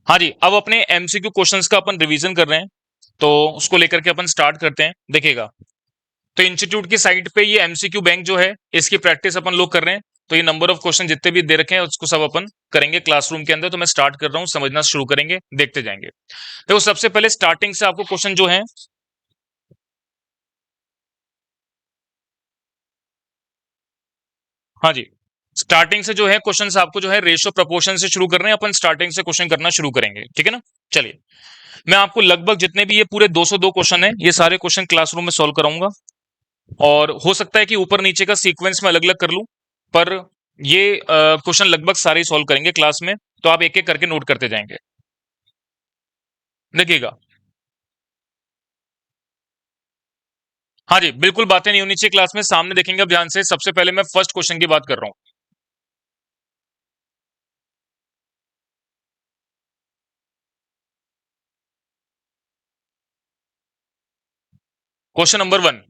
हाँ जी, अब अपने एमसीक्यू क्वेश्चंस का अपन रिवीजन कर रहे हैं, तो उसको लेकर के अपन स्टार्ट करते हैं। देखिएगा, तो इंस्टीट्यूट की साइट पे ये एमसीक्यू बैंक जो है, इसकी प्रैक्टिस अपन लोग कर रहे हैं। तो ये नंबर ऑफ क्वेश्चन जितने भी दे रखे हैं उसको सब अपन करेंगे क्लासरूम के अंदर। तो मैं स्टार्ट कर रहा हूँ, समझना शुरू करेंगे, देखते जाएंगे। देखो, सबसे पहले स्टार्टिंग से आपको क्वेश्चन जो है, हाँ जी, स्टार्टिंग से जो है क्वेश्चन आपको जो है रेशियो प्रोपोर्शन से शुरू कर रहे हैं अपन। स्टार्टिंग से क्वेश्चन करना शुरू करेंगे, ठीक है ना। चलिए, मैं आपको लगभग जितने भी ये पूरे 202 क्वेश्चन है, ये सारे क्वेश्चन क्लासरूम में सॉल्व कराऊंगा। और हो सकता है कि ऊपर नीचे का सीक्वेंस में अलग अलग कर लूं, पर ये क्वेश्चन लगभग सारे ही सॉल्व करेंगे क्लास में। तो आप एक एक करके नोट करते जाएंगे। देखिएगा, हाँ जी, बिल्कुल बातें नहीं होनी चाहिए क्लास में, सामने देखेंगे अब ध्यान से। सबसे पहले मैं फर्स्ट क्वेश्चन की बात कर रहा हूं। क्वेश्चन नंबर 1,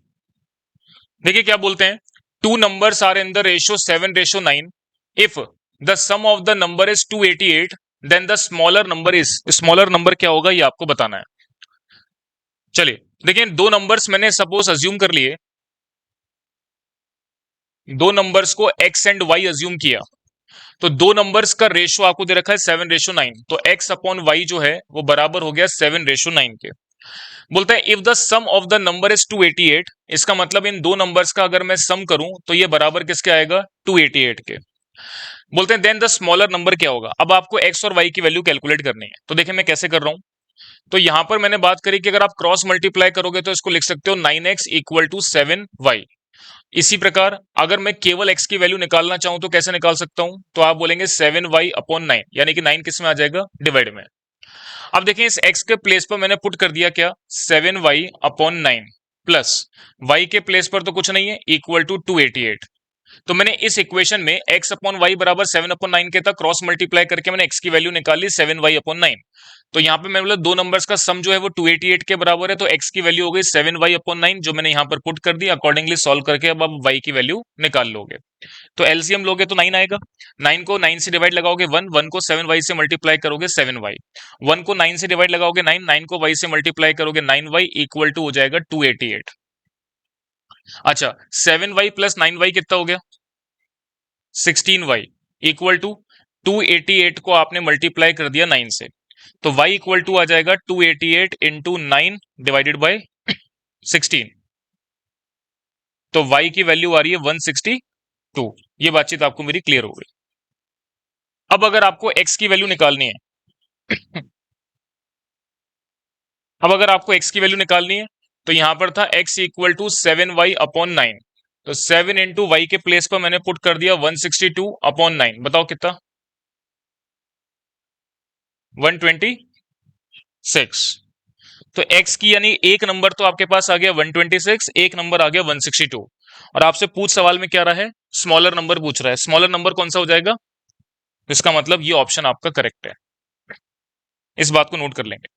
देखिए क्या बोलते हैं। Two numbers are in the ratio 7:9। If the sum of the number is 288, then the smaller number is, smaller number क्या होगा ये आपको बताना है। चलिए, देखिए, दो नंबर्स मैंने सपोज अज्यूम कर लिए, दो नंबर्स को एक्स एंड वाई अज्यूम किया। तो दो नंबर्स का रेशियो आपको दे रखा है 7:9, तो एक्स अपॉन वाई जो है वो बराबर हो गया 7:9 के। बोलता है if the sum of the number is 288, इसका मतलब इन दो नंबर्स का अगर मैं सम करूं तो ये बराबर किसके आएगा, 288 के। बोलते हैं देन द स्मॉलर नंबर क्या होगा। अब आपको एक्स और वाई की वैल्यू कैलकुलेट करनी है। तो देखिए मैं कैसे कर रहा हूं। तो यहां पर मैंने बात करी कि अगर आप क्रॉस मल्टीप्लाई करोगे तो इसको लिख सकते हो 9x इक्वल टू 7y। इसी प्रकार अगर मैं केवल x की वैल्यू निकालना चाहूं तो कैसे निकाल सकता हूं, तो आप बोलेंगे 7y अपॉन 9, यानी कि 9 किस में आ जाएगा, डिवाइड में। अब देखिए, इस x के प्लेस पर मैंने पुट कर दिया क्या, 7y अपॉन 9, प्लस y के प्लेस पर तो कुछ नहीं है, इक्वल टू 288। तो मैंने इस इक्वेशन में x अपॉन वाई बराबर 7/9 के तक क्रॉस मल्टीप्लाई करके मैंने x की वैल्यू निकाल ली 7y/9। तो यहाँ पे मैं बोला दो नंबर्स का सम जो है वो 288 के बराबर है, तो x की वैल्यू हो गई 7y/9, जो मैंने यहाँ पर पुट कर दी। अकॉर्डिंगली सॉल्व करके अब आप y की वैल्यू निकाल लोगे। तो एलसीएम लोगे तो 9 आएगा। 9 को 9 से डिवाइड लगाओगे 1, 1 को 7y से मल्टीप्लाई करोगे 7y, 1 को 9 से डिवाइड लगाओगे 9, 9 को y से मल्टीप्लाई करोगे 9y, इक्वल टू हो जाएगा 288। अच्छा, 7y प्लस 9y कितना हो गया, 16y, इक्वल टू 288 को आपने मल्टीप्लाई कर दिया 9 से। तो y इक्वल टू आ जाएगा 288 इंटू 9 डिवाइडेड बाई 16। तो y की वैल्यू आ रही है 162। ये बातचीत आपको मेरी क्लियर हो गई। अब अगर आपको x की वैल्यू निकालनी है, अब अगर आपको x की वैल्यू निकालनी है, तो यहां पर था x इक्वल टू 7y/9। तो 7 इंटू वाई के प्लेस पर मैंने पुट कर दिया 162/9। बताओ कितना, 126। तो x की यानी एक नंबर तो आपके पास आ गया 126, एक नंबर आ गया 162। और आपसे पूछ सवाल में क्या रहा है, स्मॉलर नंबर पूछ रहा है। स्मॉलर नंबर कौन सा हो जाएगा, इसका मतलब ये ऑप्शन आपका करेक्ट है। इस बात को नोट कर लेंगे।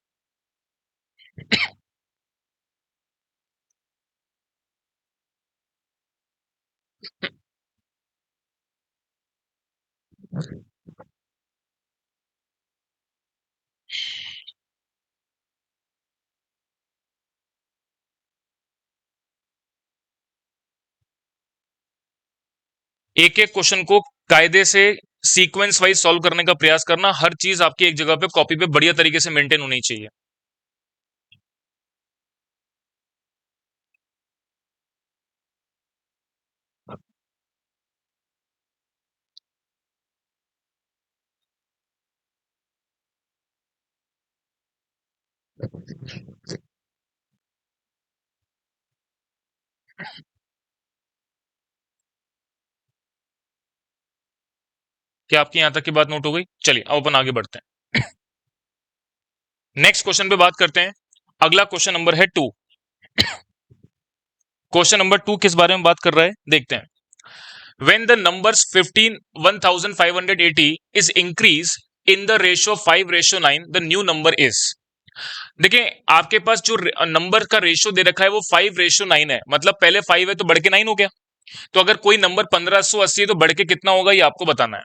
एक एक क्वेश्चन को कायदे से सीक्वेंस वाइज सॉल्व करने का प्रयास करना। हर चीज आपकी एक जगह पे कॉपी पे बढ़िया तरीके से मेंटेन होनी चाहिए। क्या आपकी यहां तक की बात नोट हो गई। चलिए अब अपन आगे बढ़ते हैं, नेक्स्ट क्वेश्चन पे बात करते हैं। अगला क्वेश्चन नंबर है 2। क्वेश्चन नंबर 2 किस बारे में बात कर रहा है, देखते हैं। When the numbers 15 1580 is increased in the ratio 5:9, the new number is। देखिए, आपके पास जो नंबर का रेशियो दे रखा है वो 5:9 है, मतलब पहले 5 है तो बढ़ के 9 हो गया। तो अगर कोई नंबर 1580 है तो बढ़ के कितना होगा ये आपको बताना है।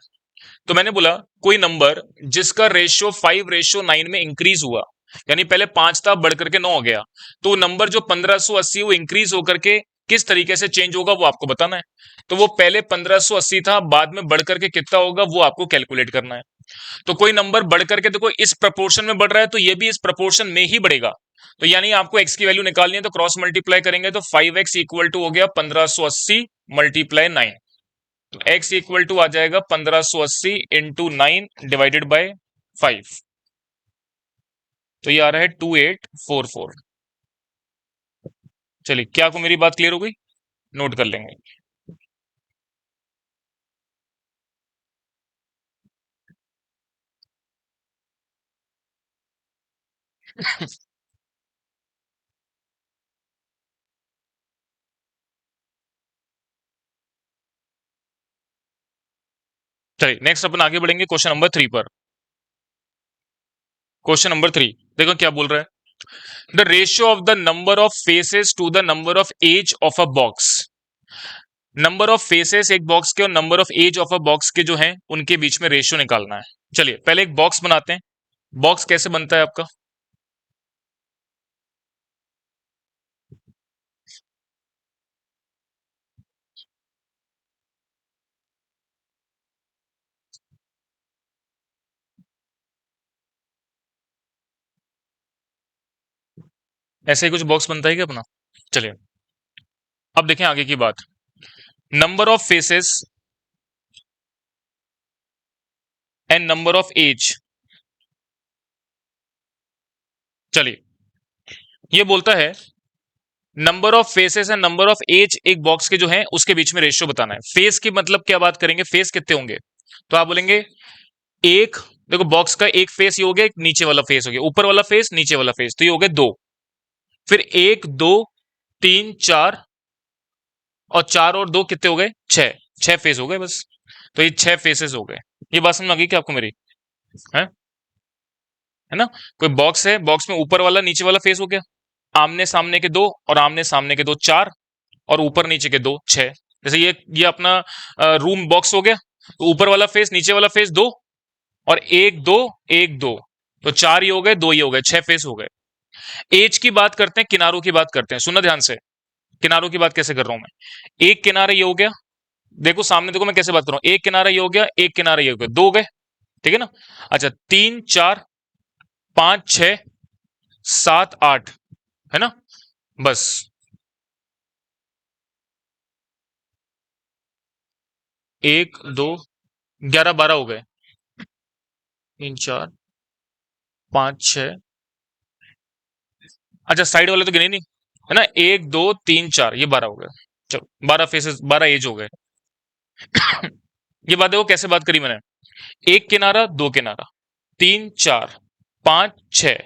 तो मैंने बोला कोई नंबर जिसका रेशियो 5:9 में इंक्रीज हुआ, यानी पहले 5 था बढ़ करके 9 हो गया, तो नंबर जो 1580 वो इंक्रीज होकर के किस तरीके से चेंज होगा वो आपको बताना है। तो वो पहले 1580 था, बाद में बढ़ करके कितना होगा वो आपको कैलकुलेट करना है। तो कोई नंबर बढ़ करके देखो इस प्रपोर्शन में बढ़ रहा है, तो ये भी इस प्रपोर्शन में ही बढ़ेगा। तो यानी आपको x की वैल्यू निकालनी है, तो क्रॉस मल्टीप्लाई करेंगे तो 5x इक्वल टू हो गया 1580 मल्टीप्लाई 9। तो x इक्वल टू आ जाएगा 1580 इंटू 9 डिवाइडेड बाय 5। तो ये आ रहा है 2844। चलिए, क्या आपको मेरी बात क्लियर हो गई? नोट कर लेंगे। चलिए नेक्स्ट अपन आगे बढ़ेंगे क्वेश्चन नंबर 3 पर। क्वेश्चन नंबर 3 देखो क्या बोल रहा है। The ratio of the number of faces to the number of edge of a box. Number of faces एक बॉक्स के और number of edge of a box के जो है उनके बीच में रेशियो निकालना है। चलिए पहले एक बॉक्स बनाते हैं। बॉक्स कैसे बनता है आपका? ऐसे ही कुछ बॉक्स बनता है क्या अपना? चलिए अब देखें आगे की बात। Number of faces and number of edge. चलिए ये बोलता है number of faces and number of edge एक बॉक्स के जो है उसके बीच में रेशियो बताना है। फेस की मतलब क्या बात करेंगे, फेस कितने होंगे? तो आप बोलेंगे एक, देखो बॉक्स का एक फेस ये हो गया, एक नीचे वाला फेस हो गया, ऊपर वाला फेस नीचे वाला फेस, तो ये हो गए दो। फिर एक दो तीन चार, और चार और दो कितने हो गए? छह। छह फेस हो गए बस। तो ये छह फेसेस हो गए। ये बात समझ आ गई क्या आपको मेरी? है ना? कोई बॉक्स है, बॉक्स में ऊपर वाला नीचे वाला फेस हो गया, आमने सामने के दो, और आमने सामने के दो चार, और ऊपर नीचे के दो छह। जैसे ये अपना रूम बॉक्स हो गया, तो ऊपर वाला फेस नीचे वाला फेस दो, और एक दो एक दो, तो चार ही हो गए, दो ही हो गए, छह फेस हो गए। एज की बात करते हैं, किनारों की बात करते हैं, सुनना ध्यान से। किनारों की बात कैसे कर रहा हूं मैं? एक किनारा ये हो गया, देखो सामने देखो मैं कैसे बात कर रहा हूं, एक किनारा ये हो गया, एक किनारा ये हो गया, दो हो गए। ठीक है ना? अच्छा, तीन चार पांच छह सात आठ, है ना? बस। एक दो 11 12 हो गए। तीन चार पांच छह, अच्छा साइड वाले तो गिने नहीं, है ना? एक दो तीन चार, ये 12 हो गए। चलो 12 फेसेस, 12 एज हो गए। ये बात देखो कैसे बात करी मैंने। एक किनारा दो किनारा, तीन चार पांच छह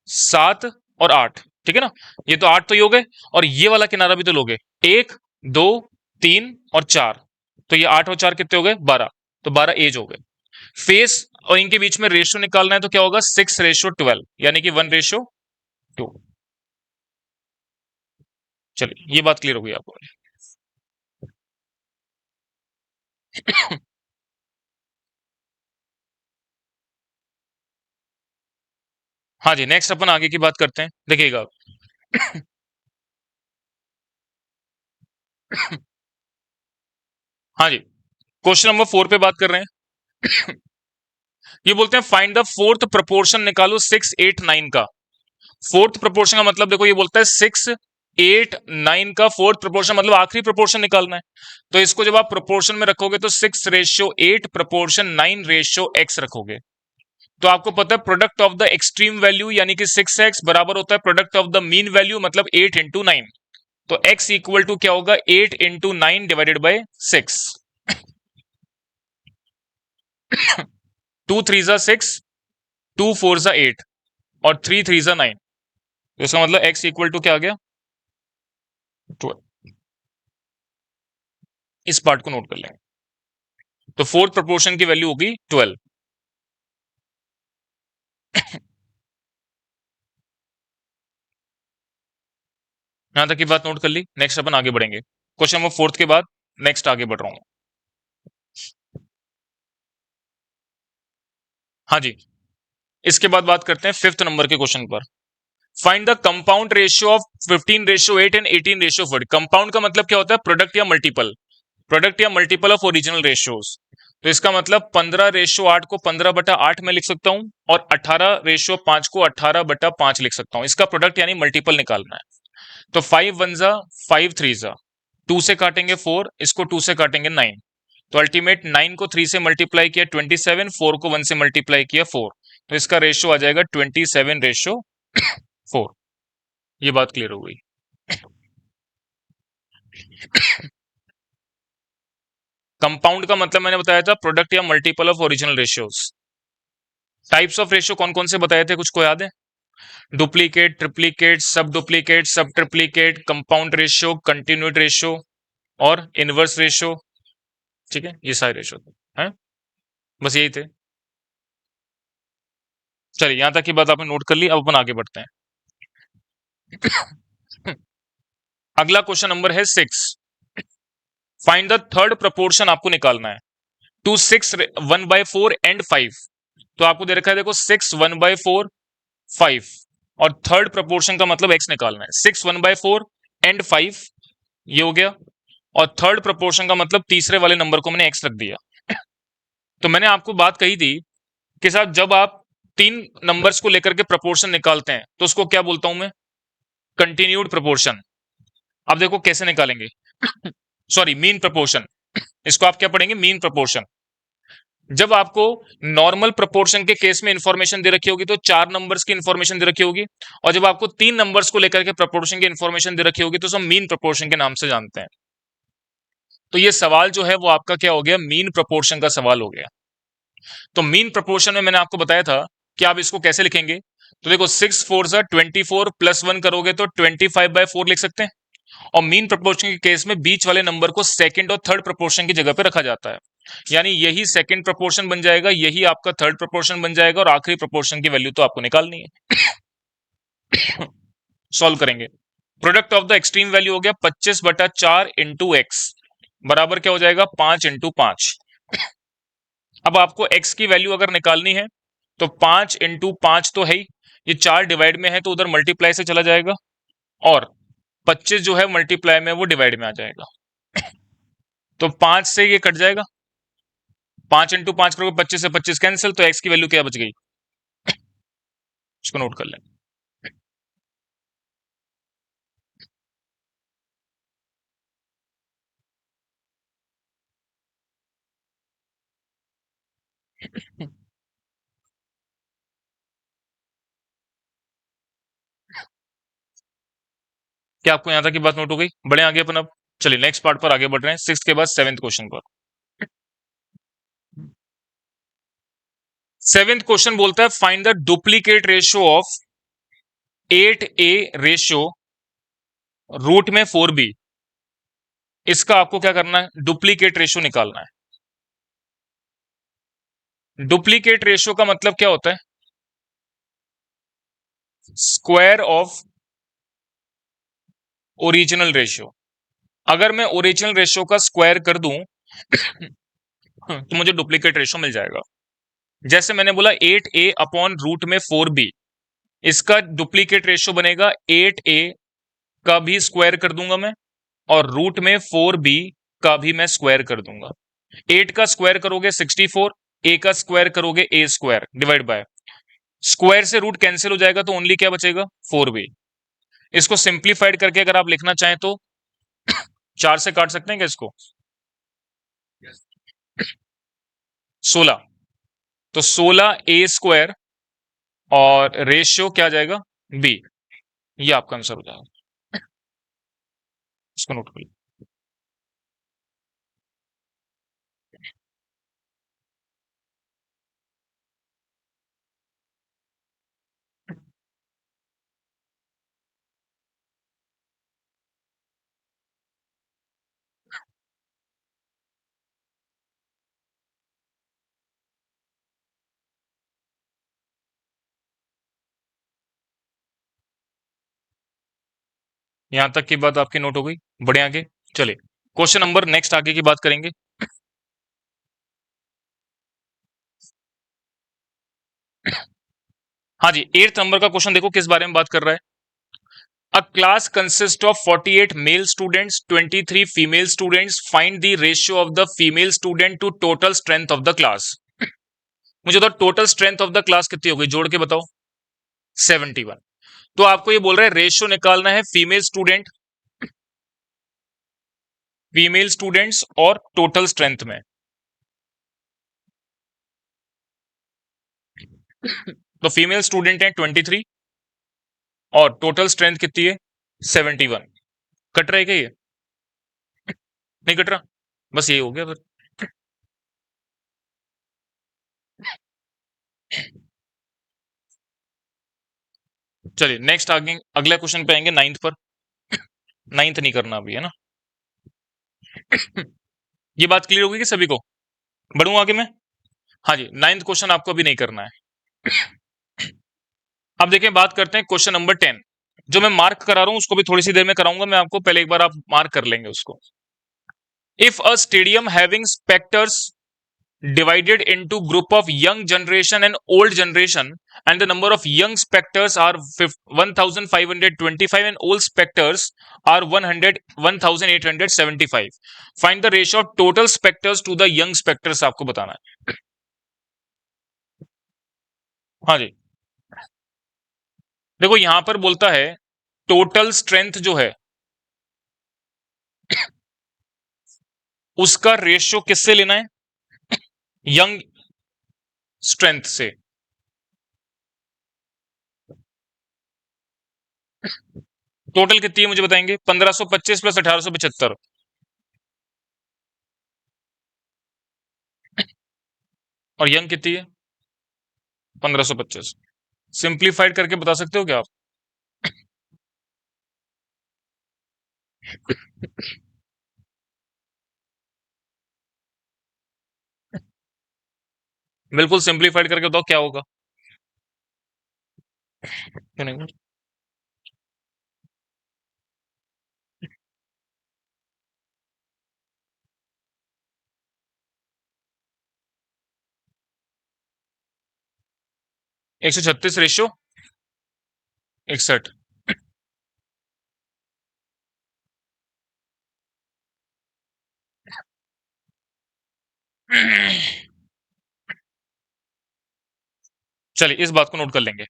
सात और आठ, ठीक है ना? ये तो आठ तो ये हो गए, और ये वाला किनारा भी तो लोगे, एक दो तीन और चार, तो ये आठ और चार कितने हो गए? 12। तो 12 एज हो गए। फेस और इनके बीच में रेशियो निकालना है, तो क्या होगा? 6:12, यानी कि 1:2। चलिए ये बात क्लियर हो गई आपको। हाँ जी, नेक्स्ट अपन आगे की बात करते हैं, देखिएगा। हाँ जी, क्वेश्चन नंबर 4 पे बात कर रहे हैं। ये बोलते हैं फाइंड द फोर्थ प्रपोर्शन निकालो 6 8 9 का। फोर्थ प्रपोर्शन का मतलब देखो, ये बोलता है 6 8 9 का फोर्थ प्रपोर्शन, मतलब आखिरी प्रपोर्शन निकालना है। तो इसको जब आप प्रपोर्शन में रखोगे तो 6:8 प्रपोर्शन 9:x रखोगे। तो आपको पता है product of the extreme value यानी कि 6x बराबर होता है product of the mean value, मतलब 8 × 9। तो x इक्वल टू क्या होगा? 8 × 9 डिवाइडेड बाय 6। 2 3 × 6, 2 4 × 8, और 3 3 × 9। तो इसका मतलब x इक्वल टू क्या आ गया? 12। इस पार्ट को नोट कर लेंगे। तो फोर्थ प्रोपोर्शन की वैल्यू होगी 12। यहां तक की बात नोट कर ली। नेक्स्ट अपन आगे बढ़ेंगे क्वेश्चन नंबर 4 के बाद। नेक्स्ट आगे बढ़ रहा हूं। हाँ जी, इसके बाद बात करते हैं फिफ्थ नंबर के क्वेश्चन पर। Find the compound ratio of 15:8 and 18:4। Compound का मतलब क्या होता है? प्रोडक्ट या मल्टीपल, प्रोडक्ट या मल्टीपल ऑफ ओरिजिनल रेशियोज। तो इसका मतलब 15:8 को 15/8 में लिख सकता हूं, और 18:5 को 18/5 लिख सकता हूं। इसका प्रोडक्ट यानी मल्टीपल निकालना है। तो 5 1 जा 5 3 जा, 2 से काटेंगे 4, इसको 2 से काटेंगे 9। तो अल्टीमेट 9 को 3 से मल्टीप्लाई किया 27, 4 को 1 से मल्टीप्लाई किया 4। तो इसका रेशियो आ जाएगा 27:4। ये बात क्लियर हो गई। कंपाउंड का मतलब मैंने बताया था प्रोडक्ट या multiple of original ratios. Types of ratio कौन कौन से बताए थे, कुछ को याद है? डुप्लीकेट, ट्रिप्लीकेट, सब डुप्लीकेट, सब triplicate, compound ratio, continued ratio और इनवर्स रेशियो। ठीक है, ये सारे रेशियो थे हैं, बस यही थे। चलिए, यहां तक की बात आपने नोट कर ली, अब अपन आगे बढ़ते हैं। अगला क्वेश्चन नंबर है 6। फाइंड द थर्ड प्रपोर्शन आपको निकालना है टू 6 1/4 एंड 5। तो आपको दे रखा है, देखो 6 1/4 5, और थर्ड प्रपोर्शन का मतलब x निकालना है। 6 1/4 एंड 5, ये हो गया। और थर्ड प्रपोर्शन का मतलब तीसरे वाले नंबर को मैंने x रख दिया। तो मैंने आपको बात कही थी कि साहब जब आप तीन नंबर्स को लेकर के प्रपोर्शन निकालते हैं तो उसको क्या बोलता हूं मैं? Continued proportion. अब देखो कैसे निकालेंगे। Sorry, mean proportion. इसको आप क्या पढ़ेंगे? Mean proportion. जब आपको नॉर्मल प्रपोर्शन के केस में इंफॉर्मेशन दे रखी होगी तो चार नंबर्स की इंफॉर्मेशन दे रखी होगी, और जब आपको तीन नंबर्स को लेकर के प्रपोर्शन की इंफॉर्मेशन दे रखी होगी तो सब मीन प्रपोर्शन के नाम से जानते हैं। तो ये सवाल जो है वो आपका क्या हो गया? मीन प्रपोर्शन का सवाल हो गया। तो मीन प्रपोर्शन में मैंने आपको बताया था कि आप इसको कैसे लिखेंगे। तो देखो 6 4 जा 24, +1 करोगे तो 25/4 लिख सकते हैं। और मीन प्रपोर्शन के केस में बीच वाले नंबर को सेकंड और थर्ड प्रपोर्शन की जगह पे रखा जाता है, यानी यही सेकंड प्रपोर्शन बन जाएगा, यही आपका थर्ड प्रपोर्शन बन जाएगा, और आखिरी प्रपोर्शन की वैल्यू तो आपको निकालनी है। सॉल्व करेंगे। Product of the extreme value हो गया 25/4 इंटू एक्स, बराबर क्या हो जाएगा? 5 × 5। अब आपको x की वैल्यू अगर निकालनी है तो 5 × 5 तो है ही, ये 4 डिवाइड में है तो उधर मल्टीप्लाई से चला जाएगा, और 25 जो है मल्टीप्लाई में वो डिवाइड में आ जाएगा। तो 5 से ये कट जाएगा, 5 × 5 करोगे 25 से 25 कैंसिल, तो x की वैल्यू क्या बच गई? इसको नोट कर लें। क्या आपको यहां तक की बात नोट हो गई? बढ़े आगे अपन अब। चलिए नेक्स्ट पार्ट पर आगे बढ़ रहे हैं, सिक्स के बाद सेवेंथ क्वेश्चन पर। सेवेंथ क्वेश्चन बोलता है find the duplicate ratio of 8a ratio √4b। इसका आपको क्या करना है? डुप्लीकेट रेशियो निकालना है। डुप्लीकेट रेशियो का मतलब क्या होता है? Square of original ratio. अगर मैं ओरिजिनल रेशियो का स्क्वायर कर दूं तो मुझे डुप्लीकेट रेशियो मिल जाएगा। जैसे मैंने बोला 8a/√4b, इसका डुप्लीकेट रेशियो बनेगा 8a का भी स्क्वायर कर दूंगा मैं, और √4b का भी मैं स्क्वायर कर दूंगा। 8 का स्क्वायर करोगे 64, a का स्क्वायर करोगे a² डिवाइड बाय स्क्वायर से रूट कैंसिल हो जाएगा, तो ओनली क्या बचेगा? 4b। इसको सिंप्लीफाइड करके अगर आप लिखना चाहें तो 4 से काट सकते हैं क्या इसको? 16, तो 16a² और रेशियो क्या आ जाएगा? b। ये आपका आंसर हो जाएगा। इसको नोट कर लो। यहां तक की बात आपकी नोट हो गई? बढ़े आगे। चलिए क्वेश्चन नंबर नेक्स्ट आगे की बात करेंगे। हाँ जी, 8th नंबर का क्वेश्चन देखो किस बारे में बात कर रहा है। A class consists of 48 male students, 23 female students. Find the ratio of the female student to total strength of the class. मुझे तो total strength of the class कितनी होगी जोड़ के बताओ। 71। तो आपको ये बोल रहा है रेशियो निकालना है फीमेल स्टूडेंट्स और टोटल स्ट्रेंथ में। तो फीमेल स्टूडेंट है 23 और टोटल स्ट्रेंथ कितनी है 71। कट रहा है क्या ये? नहीं कट रहा, बस ये हो गया फिर। चलिए नेक्स्ट आगे अगला क्वेश्चन पे आएंगे 9th पर। 9th नहीं करना अभी है ना। ये बात क्लियर होगी कि सभी को? बढ़ूं आगे मैं? हाँ जी, 9th क्वेश्चन आपको अभी नहीं करना है। अब देखिए बात करते हैं क्वेश्चन नंबर 10। जो मैं मार्क करा रहा हूं उसको भी थोड़ी सी देर में कराऊंगा मैं आपको, पहले एक बार आप मार्क कर लेंगे उसको। If a stadium having spectres divided into group of young generation and old generation, and the number of young spectators are 1525 and old spectators are 1875. Find the ratio of total spectators to the young spectators आपको बताना है। हाँ जी, देखो यहां पर बोलता है total strength जो है उसका रेशियो किससे लेना है? यंग स्ट्रेंथ से। टोटल कितनी है मुझे बताएंगे? 1525 प्लस 1875। और यंग कितनी है? 1525। सिंप्लीफाइड करके बता सकते हो क्या आप? बिल्कुल सिंप्लीफाइड करके बताओ क्या होगा। क्यों नहीं? 136 रेशियो 61। चलिए इस बात को नोट कर लेंगे।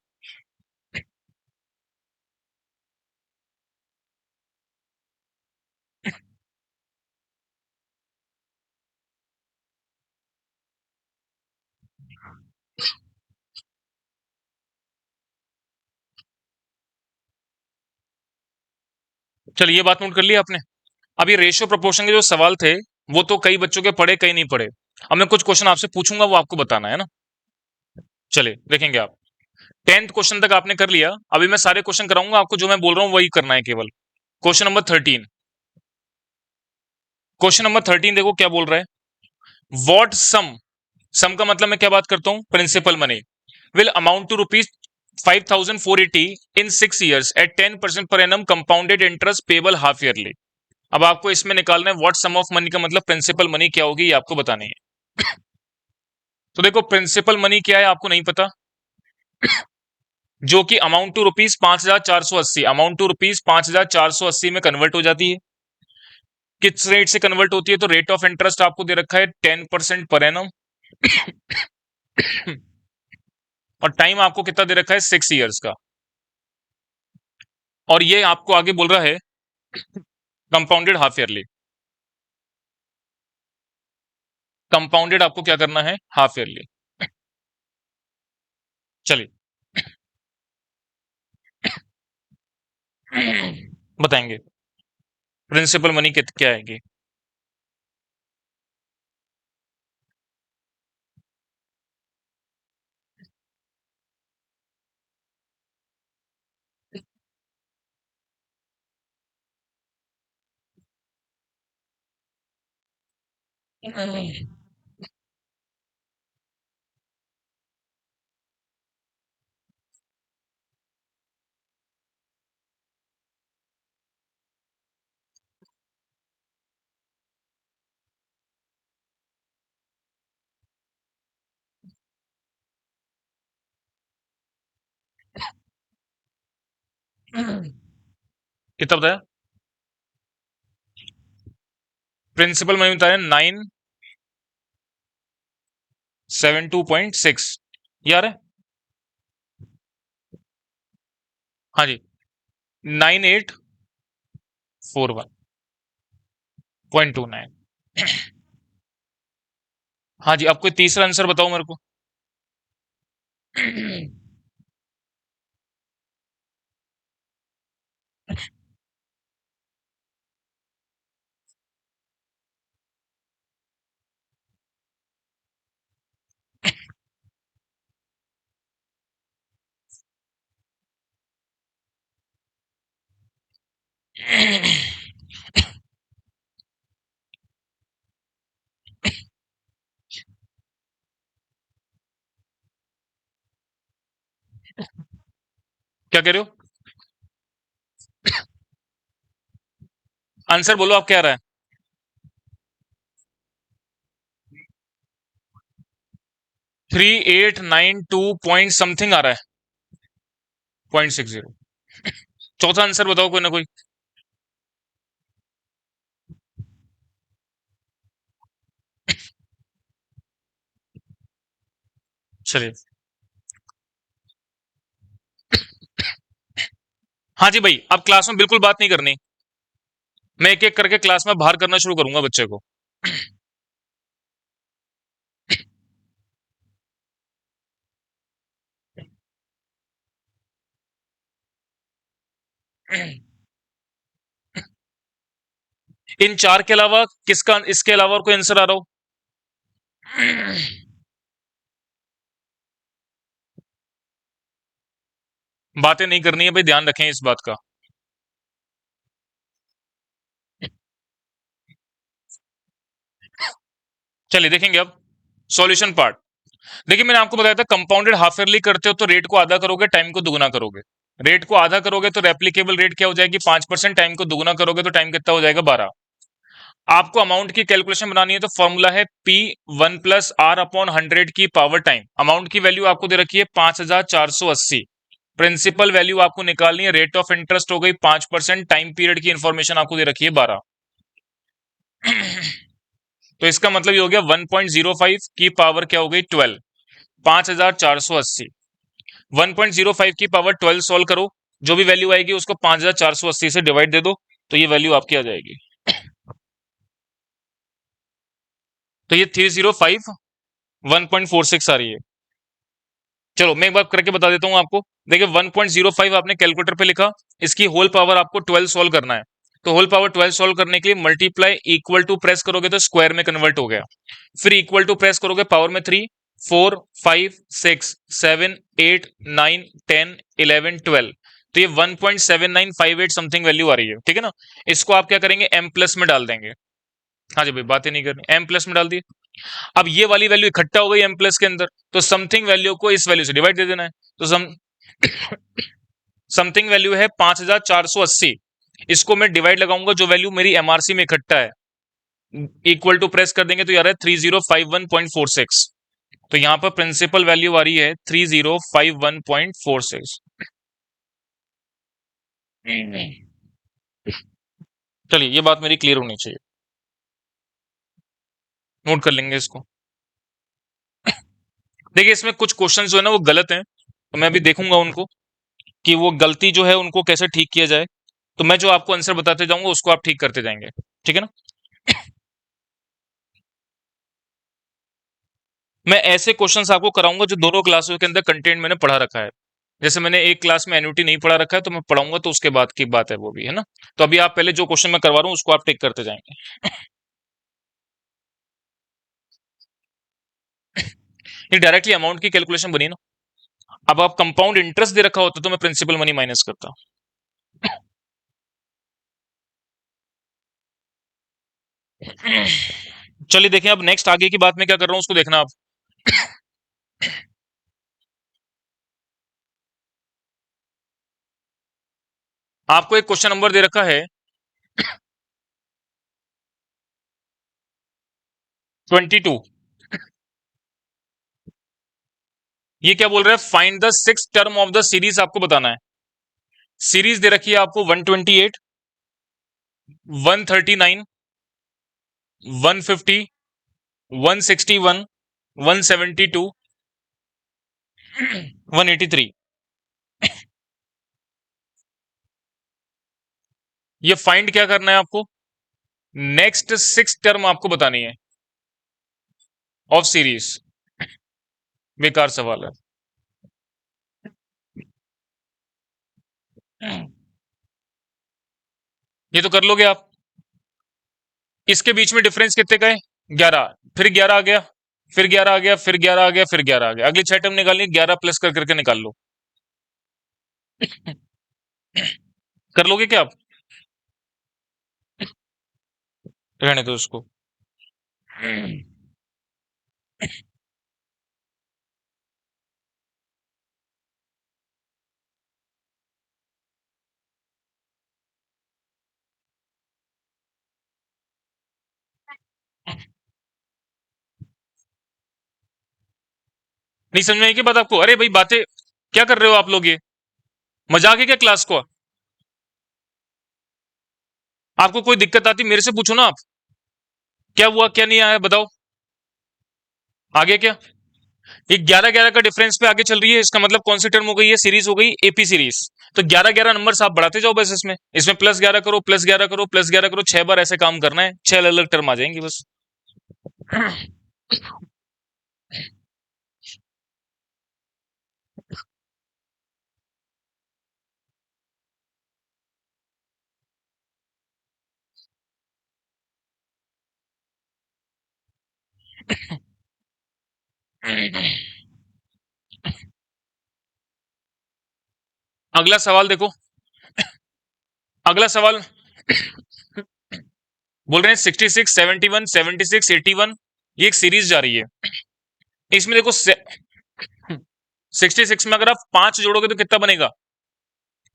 चलिए ये बात नोट कर लिया आपने। अब ये रेशियो प्रोपोर्शन के जो सवाल थे वो तो कई बच्चों के पढ़े कई नहीं पढ़े। अब मैं कुछ क्वेश्चन आपसे पूछूंगा वो आपको बताना है ना। चलिए देखेंगे आप। 10th क्वेश्चन तक आपने कर लिया, अभी मैं सारे क्वेश्चन कराऊंगा आपको, जो मैं बोल रहा हूं वही करना है केवल। Question number 13। क्वेश्चन नंबर 13 देखो क्या बोल रहा है। वॉट सम, सम का मतलब मैं क्या बात करता हूं? Principal money will amount to rupees 5480 in 6 years at 10% per annum compounded interest payable half yearly. अब आपको इसमें निकालना है व्हाट सम ऑफ मनी का मतलब प्रिंसिपल मनी क्या होगी ये आपको बतानी है। तो देखो प्रिंसिपल मनी क्या है आपको नहीं पता, जो कि amount to rupees 5480, amount to rupees 5480 में कन्वर्ट हो जाती है। किस रेट से कन्वर्ट होती है? तो रेट ऑफ इंटरेस्ट आपको दे रखा है 10% पर एनम। और टाइम आपको कितना दे रखा है? 6 years का। और ये आपको आगे बोल रहा है कंपाउंडेड हाफ ईयरली। कंपाउंडेड आपको क्या करना है? Half yearly. चलिए बताएंगे प्रिंसिपल मनी क्या आएगी। कितना बताया? प्रिंसिपल मनी बता रहे 972.6 यार है। हाँ जी, 9841.29। हाँ जी, अब कोई तीसरा आंसर बताओ मेरे को। क्या कह रहे हो? आंसर बोलो, आप क्या रहा है? 3892 समथिंग आ रहा है, 0.60। चौथा आंसर बताओ कोई ना कोई। चलिए। हाँ जी भाई, अब क्लास में बिल्कुल बात नहीं करनी। मैं एक एक करके क्लास में बाहर करना शुरू करूंगा बच्चे को। इन चार के अलावा किसका, इसके अलावा और कोई आंसर आ रहा हो? बातें नहीं करनी है भाई, ध्यान रखें इस बात का। चलिए देखेंगे अब सॉल्यूशन पार्ट। देखिए, मैंने आपको बताया था कंपाउंडेड हाफ ईयरली करते हो तो रेट को आधा करोगे, टाइम को दुगुना करोगे। रेट को आधा करोगे तो रेप्लीकेबल रेट क्या हो जाएगी? 5%। टाइम को दुगुना करोगे तो टाइम कितना हो जाएगा? 12। आपको अमाउंट की कैलकुलेशन बनानी है तो फॉर्मूला है P1+R/100 की पावर टाइम। अमाउंट की वैल्यू आपको दे रखी है 5480। प्रिंसिपल वैल्यू आपको निकालनी है, रेट ऑफ इंटरेस्ट हो गई 5%, टाइम पीरियड की इंफॉर्मेशन आपको दे रखी है 12। तो इसका मतलब ये हो गया 1.05 की पावर क्या हो गई? 12। 5480। 1.05 की पावर 12 सॉल्व करो, जो भी वैल्यू आएगी उसको 5480 से डिवाइड दे दो, तो ये वैल्यू आपकी आ जाएगी। तो ये 305 1.46 आ रही है। चलो मैं एक बार करके बता देता हूं आपको। देखिए 1.05 आपने कैलकुलेटर पे लिखा, इसकी होल पावर आपको 12 सॉल्व करना है। तो होल पावर 12 सॉल्व करने के लिए मल्टीप्लाई इक्वल टू प्रेस करोगे तो स्क्वायर में कन्वर्ट हो गया। फिर इक्वल टू प्रेस करोगे, पावर में 3, 4, 5, 6, 7, 8, 9, 10, 11, 12। तो ये 1.7958 समथिंग वैल्यू आ रही है, ठीक है ना। इसको आप क्या करेंगे? एम प्लस में डाल देंगे। हाँ जी भाई, बातें नहीं करनी, एम प्लस में डाल दिए। अब ये वाली वैल्यू इकट्ठा हो गई एम प्लस के अंदर, तो समथिंग वैल्यू को इस वैल्यू से डिवाइड दे देना है। तो समथिंग वैल्यू है 5480। इसको मैं डिवाइड लगाऊंगा जो वैल्यू मेरी एमआरसी में इकट्ठा है, इक्वल टू प्रेस कर देंगे तो यार है 3051.46। तो यहां पर प्रिंसिपल वैल्यू आ रही है 3051.46। चलिए, ये बात मेरी क्लियर होनी चाहिए, नोट कर लेंगे इसको। देखिए, इसमें कुछ क्वेश्चन जो है ना वो गलत हैं, तो मैं भी देखूंगा उनको कि वो गलती जो है उनको कैसे ठीक किया जाए। तो मैं जो आपको आंसर बताते जाऊंगा उसको आप ठीक करते जाएंगे, ठीक है ना। मैं ऐसे क्वेश्चंस आपको कराऊंगा जो दोनों क्लासों के अंदर कंटेंट मैंने पढ़ा रखा है। जैसे मैंने एक क्लास में एन्युटी नहीं पढ़ा रखा है, तो मैं पढ़ाऊंगा तो उसके बाद की बात है वो भी, है ना। तो अभी आप पहले जो क्वेश्चन मैं करवा रहा हूँ उसको आप टिक करते जाएंगे। ये डायरेक्टली अमाउंट की कैलकुलेशन बनी ना। अब आप कंपाउंड इंटरेस्ट दे रखा होता तो मैं प्रिंसिपल मनी माइनस करता। चलिए देखें, अब नेक्स्ट आगे की बात मैं क्या कर रहा हूं उसको देखना आप। आपको एक क्वेश्चन नंबर दे रखा है 22। ये क्या बोल रहा है? Find the six term of the series आपको बताना है। सीरीज दे रखी है आपको 128, 139, 150, 161, 172, 183। ये फाइंड क्या करना है आपको? नेक्स्ट 6 टर्म आपको बतानी है ऑफ सीरीज। बेकार सवाल है। ये तो कर लोगे आप। इसके बीच में डिफरेंस कितने का है? 11, फिर 11 आ गया, फिर 11 आ गया, फिर 11 आ गया, फिर 11 आ गया। अगली 6 टर्म निकालनी, 11 प्लस कर करके निकाल लो। कर लोगे क्या आप? रहने दो उसको। नहीं समझ में आई की बात आपको? अरे भाई बातें क्या कर रहे हो आप लोग? ये मजाक है क्या क्लास को? आपको कोई दिक्कत आती मेरे से पूछो ना आप। क्या हुआ, क्या नहीं आया बताओ। आगे क्या? ये 11-11 का डिफरेंस पे आगे चल रही है, इसका मतलब कौन सी टर्म हो गई है? सीरीज हो गई, एपी सीरीज। तो 11-11 नंबर आप बढ़ाते जाओ बस। इसमें इसमें प्लस 11 करो, प्लस 11 करो, प्लस 11 करो, 6 बार ऐसे काम करना है, 6 अलग अलग टर्म आ जाएंगी बस। अगला सवाल देखो। अगला सवाल बोल रहे हैं 66, 71, 76, 81। ये एक सीरीज जा रही है। इसमें देखो 66 में अगर आप 5 जोड़ोगे तो कितना बनेगा?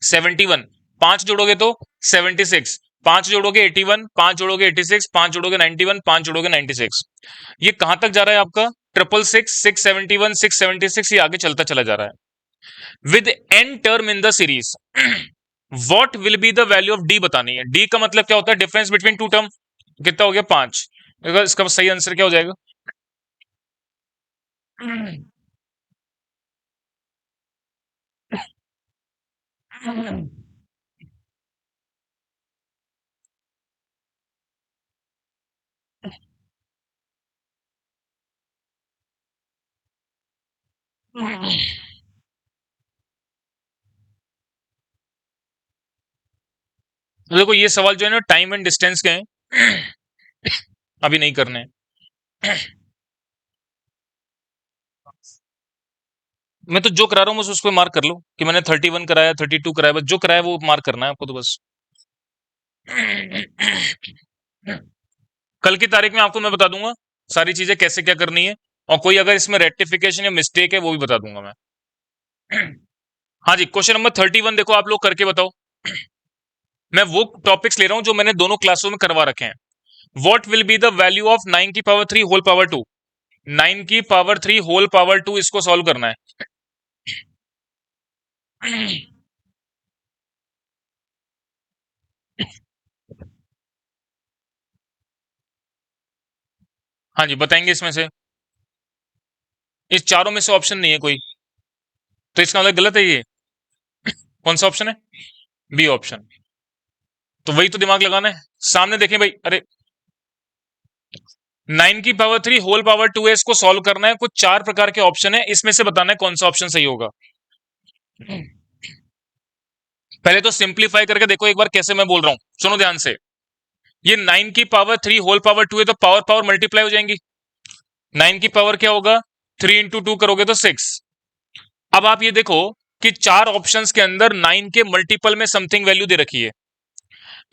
71। 5 जोड़ोगे तो 76। 5 जोड़ोगे 81, 5 जोड़ोगे 86, 5 जोड़ोगे 91, 5 जोड़ोगे 96। ये कहां तक जा रहा है आपका? 666, 671, 676, ये आगे चलता चला जा रहा है। With n term in the series, what will be the value of d बतानी है। डी का मतलब क्या होता है? Difference between two term. कितना हो गया? 5। इसका सही आंसर क्या हो जाएगा? तो देखो ये सवाल जो है ना टाइम एंड डिस्टेंस के हैं, अभी नहीं करने हैं। मैं तो जो करा रहा हूँ बस उस पर मार्क कर लो कि मैंने 31 कराया, 32 कराया, बस जो कराया वो मार्क करना है आपको तो बस। कल की तारीख में आपको मैं बता दूंगा सारी चीजें कैसे क्या करनी है, और कोई अगर इसमें रेक्टिफिकेशन या मिस्टेक है वो भी बता दूंगा मैं। हाँ जी, क्वेश्चन नंबर 31 देखो आप लोग करके बताओ। मैं वो टॉपिक्स ले रहा हूं जो मैंने दोनों क्लासों में करवा रखे हैं। What will be the value of 9 की पावर 3 होल पावर 2? 9 की पावर 3 होल पावर 2, इसको सॉल्व करना है। हाँ जी बताएंगे इसमें से। इस चारों में से ऑप्शन नहीं है कोई, तो इसका मतलब गलत है ये। कौन सा ऑप्शन है? B option. तो वही तो दिमाग लगाना है। सामने देखें भाई, अरे 9 की पावर 3 होल पावर 2 है, इसको सॉल्व करना है। कुछ 4 प्रकार के ऑप्शन है, इसमें से बताना है कौन सा ऑप्शन सही होगा। पहले तो सिंप्लीफाई करके देखो एक बार कैसे मैं बोल रहा हूं, सुनो ध्यान से। ये 9 की पावर 3 होल पावर 2 है, तो पावर पावर मल्टीप्लाई हो जाएंगी। 9 की पावर क्या होगा? 3 इंटू 2 करोगे तो 6। अब आप ये देखो कि 4 ऑप्शंस के अंदर 9 के मल्टीपल में समथिंग वैल्यू दे रखी है।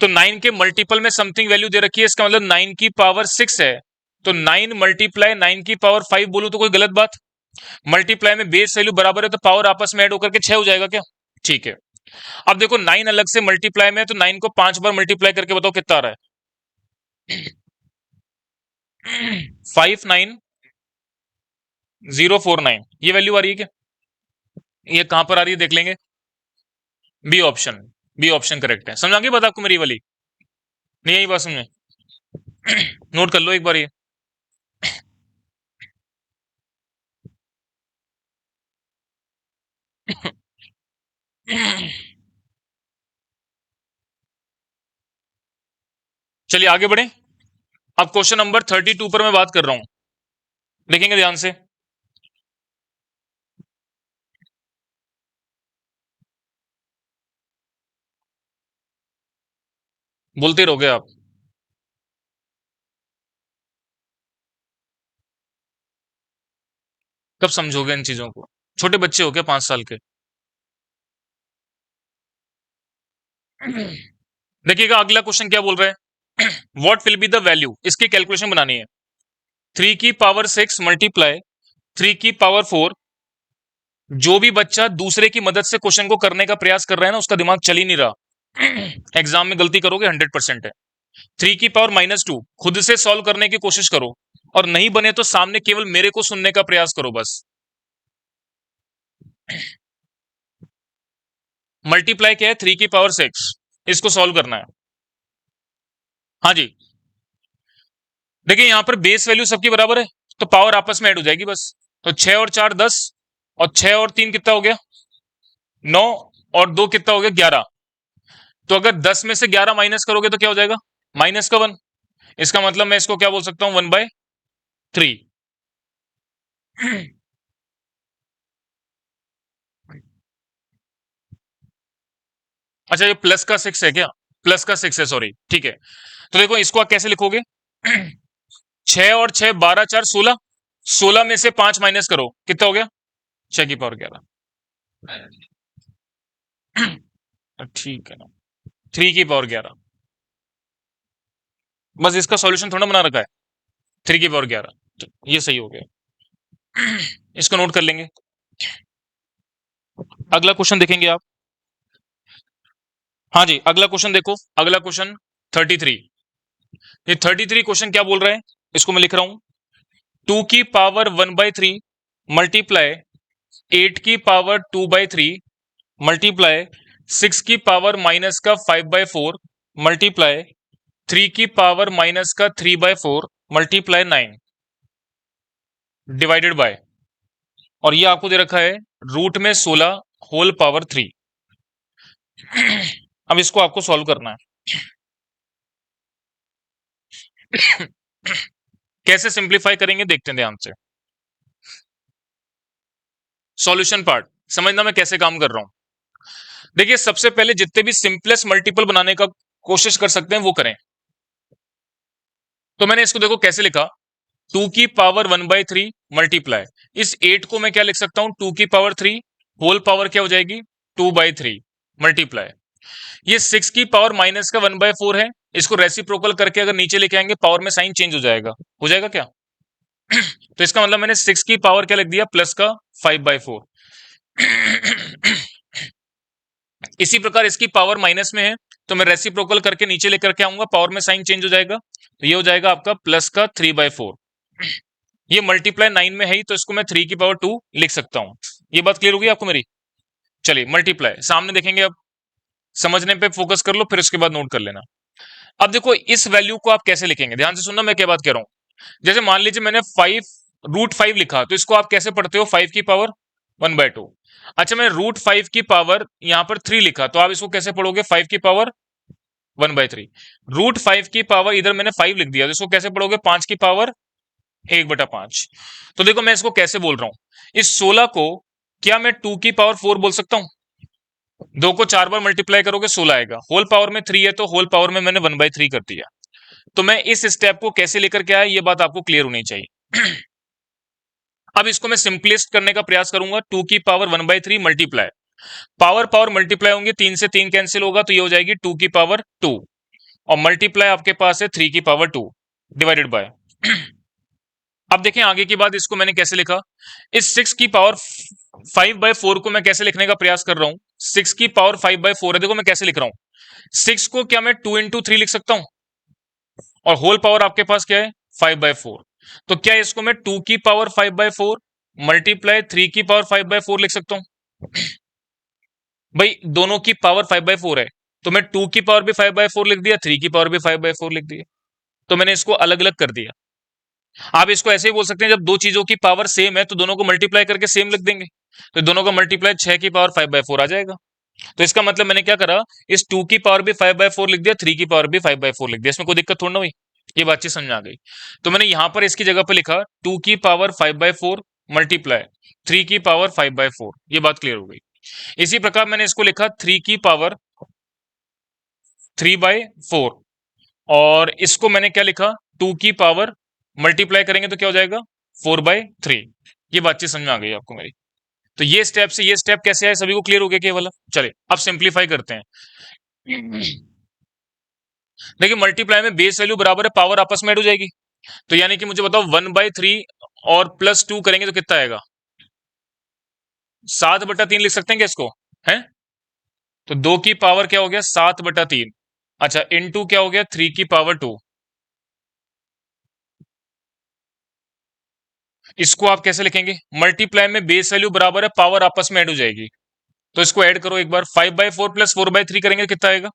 तो 9 के मल्टीपल में समथिंग वैल्यू दे रखी है, इसका मतलब 9 की पावर 6 है। तो 9 मल्टीप्लाई 9 की पावर 5 बोलूं तो कोई गलत बात? मल्टीप्लाई में बेस वैल्यू बराबर है तो पावर आपस में ऐड होकर के 6 हो जाएगा क्या? ठीक है। अब देखो 9 अलग से मल्टीप्लाई में है, तो 9 को 5 बार मल्टीप्लाई करके बताओ कितना आ रहा है? 59049, ये वैल्यू आ रही है क्या? ये कहां पर आ रही है देख लेंगे। B option, B option correct है। समझ आ गई बात आपको मेरी वाली? नहीं आई बात समझ? नोट कर लो एक बार ये। चलिए आगे बढ़े। अब क्वेश्चन नंबर 32 पर मैं बात कर रहा हूं, देखेंगे ध्यान से। बोलते रहोगे आप। कब समझोगे इन चीजों को? छोटे बच्चे हो क्या 5 साल के? देखिएगा अगला क्वेश्चन क्या बोल रहा है। What will be the value, इसकी कैलकुलेशन बनानी है। 3 की पावर 6 मल्टीप्लाई 3 की पावर 4। जो भी बच्चा दूसरे की मदद से क्वेश्चन को करने का प्रयास कर रहा है ना, उसका दिमाग चल ही नहीं रहा। एग्जाम में गलती करोगे 100% है। 3 की पावर -2 खुद से सॉल्व करने की कोशिश करो, और नहीं बने तो सामने केवल मेरे को सुनने का प्रयास करो बस। मल्टीप्लाई क्या है? 3 की पावर 6, इसको सॉल्व करना है। हाँ जी। देखिए यहां पर बेस वैल्यू सबकी बराबर है, तो पावर आपस में ऐड हो जाएगी बस। तो 6 और 4 10, और 6 और 3 कितना हो गया? 9, और 2 कितना हो गया? 11। तो अगर 10 में से 11 माइनस करोगे तो क्या हो जाएगा? -1। इसका मतलब मैं इसको क्या बोल सकता हूं? 1/3। अच्छा ये प्लस का 6 है क्या? प्लस का 6 है, सॉरी, ठीक है। तो देखो इसको आप कैसे लिखोगे? 6 और 6 12 4 16। 16 में से 5 माइनस करो, कितना हो गया? 6 की पावर 11। ठीक है ना, 3 की पावर 11। बस इसका सॉल्यूशन थोड़ा बना रखा है। 3 की पावर 11, तो ये सही हो गया। इसको नोट कर लेंगे। अगला क्वेश्चन देखेंगे आप। हाँ जी अगला क्वेश्चन देखो, अगला क्वेश्चन 33। ये 33 क्वेश्चन क्या बोल रहा है, इसको मैं लिख रहा हूं। 2 की पावर 1/3 मल्टीप्लाई 8 की पावर 2/3 मल्टीप्लाई 6 की पावर -का 5/4 मल्टीप्लाई 3 की पावर- का 3/4 मल्टीप्लाई 9 डिवाइडेड बाय, और ये आपको दे रखा है √में 16 होल पावर 3। अब इसको आपको सॉल्व करना है। कैसे सिंप्लीफाई करेंगे देखते हैं ध्यान से। सॉल्यूशन पार्ट समझना मैं कैसे काम कर रहा हूं। देखिए सबसे पहले जितने भी सिंपलेस्ट मल्टीपल बनाने का कोशिश कर सकते हैं वो करें। तो मैंने इसको देखो कैसे लिखा। 2 की पावर 1/3 मल्टीप्लाई, इस 8 को मैं क्या लिख सकता हूं? 2 की पावर 3 होल पावर क्या हो जाएगी? 2/3 मल्टीप्लाई, ये 6 की पावर माइनस का 1/4 है, इसको रेसिप्रोकल करके अगर नीचे लेके आएंगे पावर में साइन चेंज हो जाएगा क्या? तो इसका मतलब मैंने 6 की पावर क्या लिख दिया? प्लस का 5/4। इसी प्रकार इसकी पावर माइनस में है, तो मैं रेसिप्रोकल करके नीचे लेकर के आऊंगा, पावर में साइन चेंज हो जाएगा, तो ये हो जाएगा आपका प्लस का 3/4। ये मल्टीप्लाई 9 में है ही, तो इसको मैं 3 की पावर 2 लिख सकता हूं। ये बात क्लियर होगी आपको मेरी? चलिए मल्टीप्लाई सामने देखेंगे, अब समझने पे फोकस कर लो, फिर उसके बाद नोट कर लेना। अब देखो इस वैल्यू को आप कैसे लिखेंगे, ध्यान से सुनना मैं क्या बात कह रहा हूं। जैसे मान लीजिए मैंने 5 √5 लिखा, तो इसको आप कैसे पढ़ते हो? 5 की पावर 1/2। अच्छा मैं √5 की पावर यहां पर 3 लिखा, तो आप इसको कैसे पढ़ोगे? 5 की पावर 1/3। √5 की पावर इधर मैंने 5 लिख दिया, तो इसको कैसे पढ़ोगे? 5 की पावर 1/5। तो देखो मैं इसको कैसे बोल रहा हूं, इस 16 को क्या मैं 2 की पावर 4 बोल सकता हूं? 2 को 4 बार मल्टीप्लाई करोगे 16 आएगा, होल पावर में 3 है, तो होल पावर में मैंने 1/3 कर दिया। तो मैं इस स्टेप को कैसे लेकर के आया, ये बात आपको क्लियर होनी चाहिए। अब इसको मैं सिंपलिस्ट करने का प्रयास करूंगा। 2 की power 1/3 multiply, power power multiply होंगे, 3 से 3 कैंसिल होगा, तो ये हो जाएगी 2 की पावर 2, और मल्टीप्लाई आपके पास है 3 की पावर 2 डिवाइडेड बाय। अब देखें आगे की बात, इसको मैंने कैसे लिखा। इस 6 की पावर 5/4 को मैं कैसे लिखने का प्रयास कर रहा हूं। 6 की पावर 5/4 है, देखो मैं कैसे लिख रहा हूं। 6 को क्या मैं 2 × 3 लिख सकता हूं, और होल पावर आपके पास क्या है? 5/4। तो क्या इसको मैं 2 की पावर 5/4 मल्टीप्लाई 3 की पावर 5/4 लिख सकता हूं? भाई दोनों की पावर 5/4 है, तो मैं 2 की पावर भी 5/4 लिख दिया, 3 की पावर भी 5/4 लिख दिया। तो मैंने इसको अलग अलग कर दिया। आप इसको ऐसे ही बोल सकते हैं, जब दो चीजों की पावर सेम है तो दोनों को मल्टीप्लाई करके सेम लिख देंगे, तो दोनों का मल्टीप्लाई 6 की पावर 5/4 आ जाएगा। तो इसका मतलब मैंने क्या करा, इस 2 की पावर भी 5/4 लिख दिया, 3 की पावर भी 5/4 लिख दिया, इसमें कोई दिक्कत थोड़ी ना हुई। ये बातचीत समझ में आ गई। तो मैंने यहां पर इसकी जगह पर लिखा 2 की पावर 5/4 मल्टीप्लाई 3 की पावर 5/4। ये बात क्लियर हो गई। इसी प्रकार मैंने इसको लिखा 3 की पावर 3/4, और इसको मैंने क्या लिखा, 2 की पावर मल्टीप्लाई करेंगे तो क्या हो जाएगा, 4/3। ये बातचीत समझ में आ गई आपको मेरी। तो ये स्टेप से ये स्टेप कैसे आए, सभी को क्लियर हो गया कि ये वाला। चलिए अब सिंप्लीफाई करते हैं। देखिए मल्टीप्लाई में बेस वैल्यू बराबर है, पावर आपस में ऐड हो जाएगी। तो यानी कि मुझे बताओ 1/3 और +2 करेंगे तो कितना आएगा, 7/3 लिख सकते हैं क्या इसको, है? तो 2 की पावर क्या हो गया, 7/3। अच्छा इनटू क्या हो गया, 3 की पावर 2। इसको आप कैसे लिखेंगे, मल्टीप्लाई में बेस वैल्यू बराबर है, पावर आपस में ऐड हो जाएगी। तो इसको ऐड करो एक बार, 5/4 प्लस 4/3 करेंगे कितना आएगा।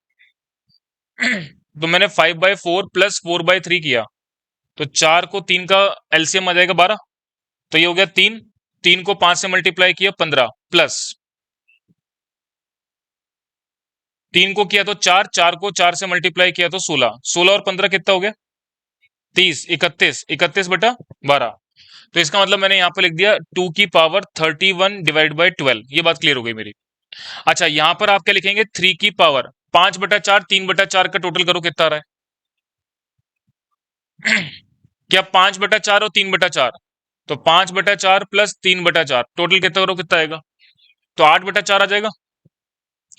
तो मैंने 5/4 प्लस 4/3 किया, तो 4 को 3 का एलसीएम आ जाएगा 12। तो ये हो गया 3, 3 को 5 से मल्टीप्लाई किया 15, प्लस 3 को किया तो 4, 4 को 4 से मल्टीप्लाई किया तो 16, 16 और 15 कितना हो गया, 30, 31, 31/12। तो इसका मतलब मैंने यहां पर लिख दिया 2 की पावर 31 डिवाइड बाई 12। ये बात क्लियर हो गई मेरी। अच्छा यहां पर आप क्या लिखेंगे, 3 की पावर 5/4, 3/4 का टोटल करो कितना आ रहा है। क्या 5/4 और 3/4, तो 5/4 प्लस 3/4 टोटल कितना करो कितना आएगा, तो 8/4 आ जाएगा,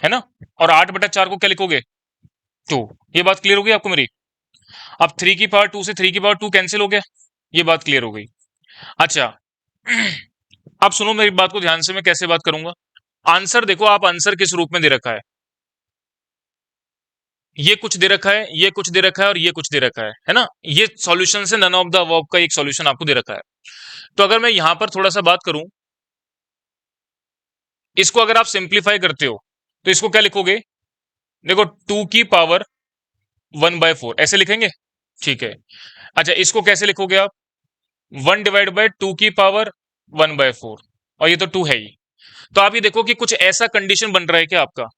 है ना। और 8/4 को क्या लिखोगे, 2। ये बात क्लियर हो गई आपको मेरी। अब 3 की पावर 2 से 3 की पावर 2 कैंसिल हो गया, ये बात क्लियर हो गई। अच्छा अब सुनो मेरी बात को ध्यान से, मैं कैसे बात करूंगा। आंसर देखो आप, आंसर किस रूप में दे रखा है, ये कुछ दे रखा है, ये कुछ दे रखा है, और ये कुछ दे रखा है ना। ये सॉल्यूशन से नन ऑफ द अबव का एक सॉल्यूशन आपको दे रखा है। तो अगर मैं यहां पर थोड़ा सा बात करूं, इसको अगर आप सिंप्लीफाई करते हो तो इसको क्या लिखोगे, देखो 2 की पावर 1/4 ऐसे लिखेंगे, ठीक है। अच्छा इसको कैसे लिखोगे आप, 1/2 की पावर 1/4, और ये तो 2 है ही। तो आप ये देखो कि कुछ ऐसा कंडीशन बन रहा है क्या आपका,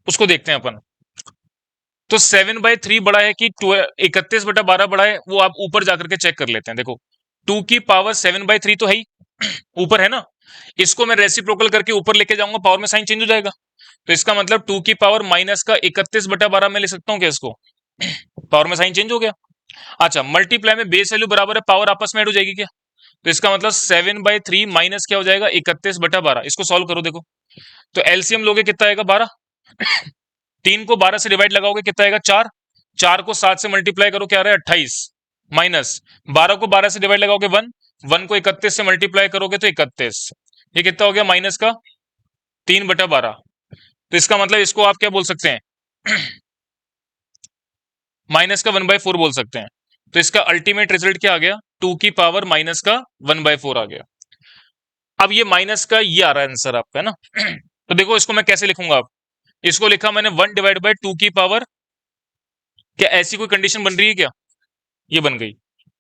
उसको देखते हैं अपन। तो 7/3 बड़ा है कि 31/12 बड़ा है, वो आप ऊपर जाकर के चेक कर लेते हैं। देखो 2 की पावर 7/3 तो है ही, ऊपर है ना। इसको मैं रेसिप्रोकल करके ऊपर लेके जाऊंगा, पावर में साइन चेंज हो जाएगा। तो इसका मतलब 2 की पावर माइनस का 31/12 में ले सकता हूं क्या इसको, पावर में साइन चेंज हो गया। अच्छा मल्टीप्लाई में बेस वैल्यू बराबर है, पावर आपस में ऐड हो जाएगी क्या। तो इसका मतलब 7/3 माइनस क्या हो जाएगा, 31/12। इसको सॉल्व करो देखो, तो एलसीएम लोगे कितना आएगा, 12। 3 को 12 से डिवाइड लगाओगे कितना आएगा, 4। 4 को 7 से मल्टीप्लाई करो क्या आ रहा है, 28, माइनस 12 को 12 से डिवाइड लगाओगे 1, 1 को 31 से मल्टीप्लाई करोगे तो 31। ये कितना हो गया, माइनस का 3/12। तो इसका मतलब इसको आप क्या बोल सकते हैं, माइनस का 1/4 बोल सकते हैं। तो इसका अल्टीमेट रिजल्ट क्या आ गया, 2 की पावर माइनस का 1/4 आ गया। अब ये माइनस का ये आ रहा है आंसर आपका, है ना। तो देखो इसको मैं कैसे लिखूंगा, आप इसको लिखा मैंने 1/2 की पावर, क्या ऐसी कोई कंडीशन बन रही है क्या, ये बन गई,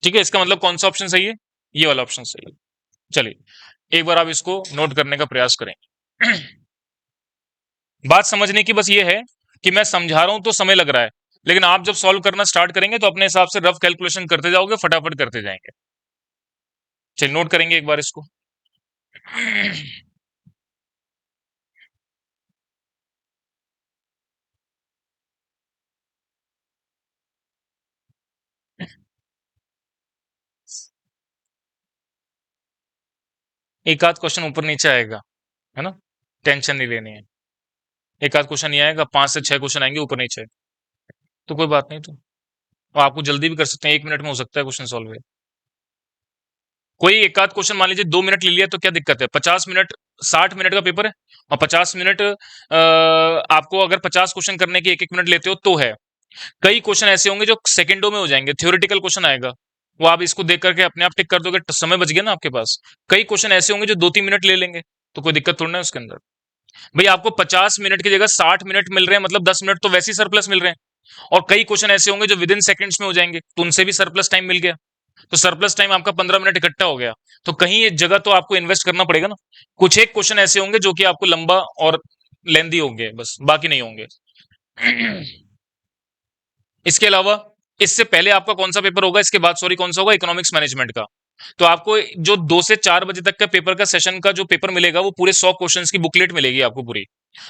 ठीक है। इसका मतलब कौन सा ऑप्शन सही है, ये वाला ऑप्शन सही है। चलिए एक बार आप इसको नोट करने का प्रयास करें। बात समझने की बस ये है कि मैं समझा रहा हूं तो समय लग रहा है, लेकिन आप जब सॉल्व करना स्टार्ट करेंगे तो अपने हिसाब से रफ कैलकुलेशन करते जाओगे, फटाफट करते जाएंगे। चलिए नोट करेंगे एक बार इसको। एक आध क्वेश्चन ऊपर नीचे आएगा, है ना, टेंशन नहीं लेनी है। एक आध क्वेश्चन नहीं आएगा, 5 से 6 क्वेश्चन आएंगे ऊपर नीचे, तो कोई बात नहीं। तो आपको जल्दी भी कर सकते हैं, 1 मिनट में हो सकता है क्वेश्चन सॉल्व है। कोई एक आध क्वेश्चन मान लीजिए 2 मिनट ले लिया तो क्या दिक्कत है, 50 मिनट, 60 मिनट का पेपर है, और 50 मिनट आपको अगर 50 क्वेश्चन करने के 1-1 मिनट लेते हो तो है। कई क्वेश्चन ऐसे होंगे जो सेकंडों में हो जाएंगे, थ्योरेटिकल क्वेश्चन आएगा, वो आप इसको देख करके अपने आप टिक कर दोगे, समय बच गया ना आपके पास। कई क्वेश्चन ऐसे होंगे जो 2-3 मिनट ले लेंगे, तो कोई दिक्कत थोड़ी ना है उसके अंदर। भाई आपको 50 मिनट की जगह 60 मिनट मिल रहे हैं, मतलब 10 मिनट तो वैसे ही सरप्लस मिल रहे हैं। और कई क्वेश्चन ऐसे होंगे जो विद इन सेकंड्स में हो जाएंगे, तो उनसे भी सरप्लस टाइम मिल गया। तो सरप्लस टाइम आपका 15 मिनट इकट्ठा हो गया। तो कहीं ये जगह तो आपको इन्वेस्ट करना पड़ेगा ना। कुछ एक क्वेश्चन ऐसे होंगे जो कि आपको लंबा और लेंदी होंगे, बस बाकी नहीं होंगे। इसके अलावा इससे पहले आपका कौन सा पेपर होगा, इसके बाद सॉरी कौन सा होगा, इकोनॉमिक्स मैनेजमेंट का। तो आपको जो 2 से 4 बजे तक का पेपर का सेशन का जो पेपर मिलेगा, वो पूरे 100 क्वेश्चंस की बुकलेट मिलेगी आपको पूरी।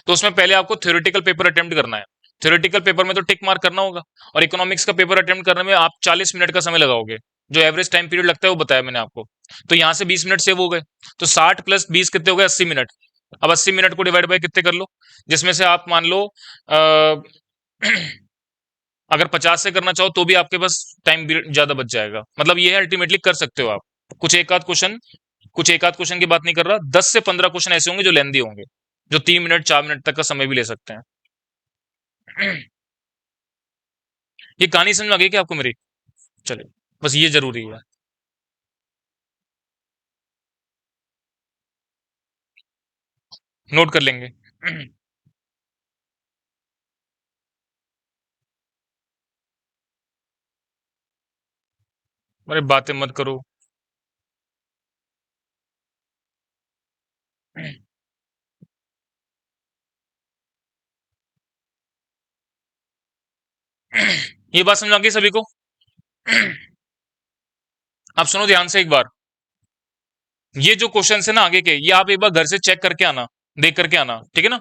तो उसमें पहले आपको थ्योरेटिकल पेपर अटेम्प्ट करना है। थ्योरेटिकल पेपर में तो टिक मार्क करना होगा। और इकोनॉमिक्स का पेपर अटेम्प्ट करने में आप 40 मिनट का समय लगाओगे। जो एवरेज टाइम पीरियड लगता है वो बताया मैंने आपको। तो यहाँ से 20 मिनट सेव हो गए। तो 60 + 20 कितने हो गए, 80 मिनट। अब 80 मिनट को डिवाइड बाय कितने कर लो, जिसमें से आप मान लो अगर 50 से करना चाहो तो भी आपके पास टाइम ज्यादा बच जाएगा। मतलब ये है अल्टीमेटली कर सकते हो आप। कुछ एक आध क्वेश्चन कुछ एक आध क्वेश्चन की बात नहीं कर रहा, 10 से 15 क्वेश्चन ऐसे होंगे जो लेंदी होंगे, जो 3 मिनट 4 मिनट तक का समय भी ले सकते हैं। ये कहानी समझ में आ गई क्या आपको मेरी? चलिए, बस ये जरूरी है। नोट कर लेंगे। अरे बातें मत करो। ये बात समझ में आ गई सभी को? आप सुनो ध्यान से एक बार। ये जो क्वेश्चन है ना आगे के, ये आप एक बार घर से चेक करके आना, देख करके आना, ठीक है ना।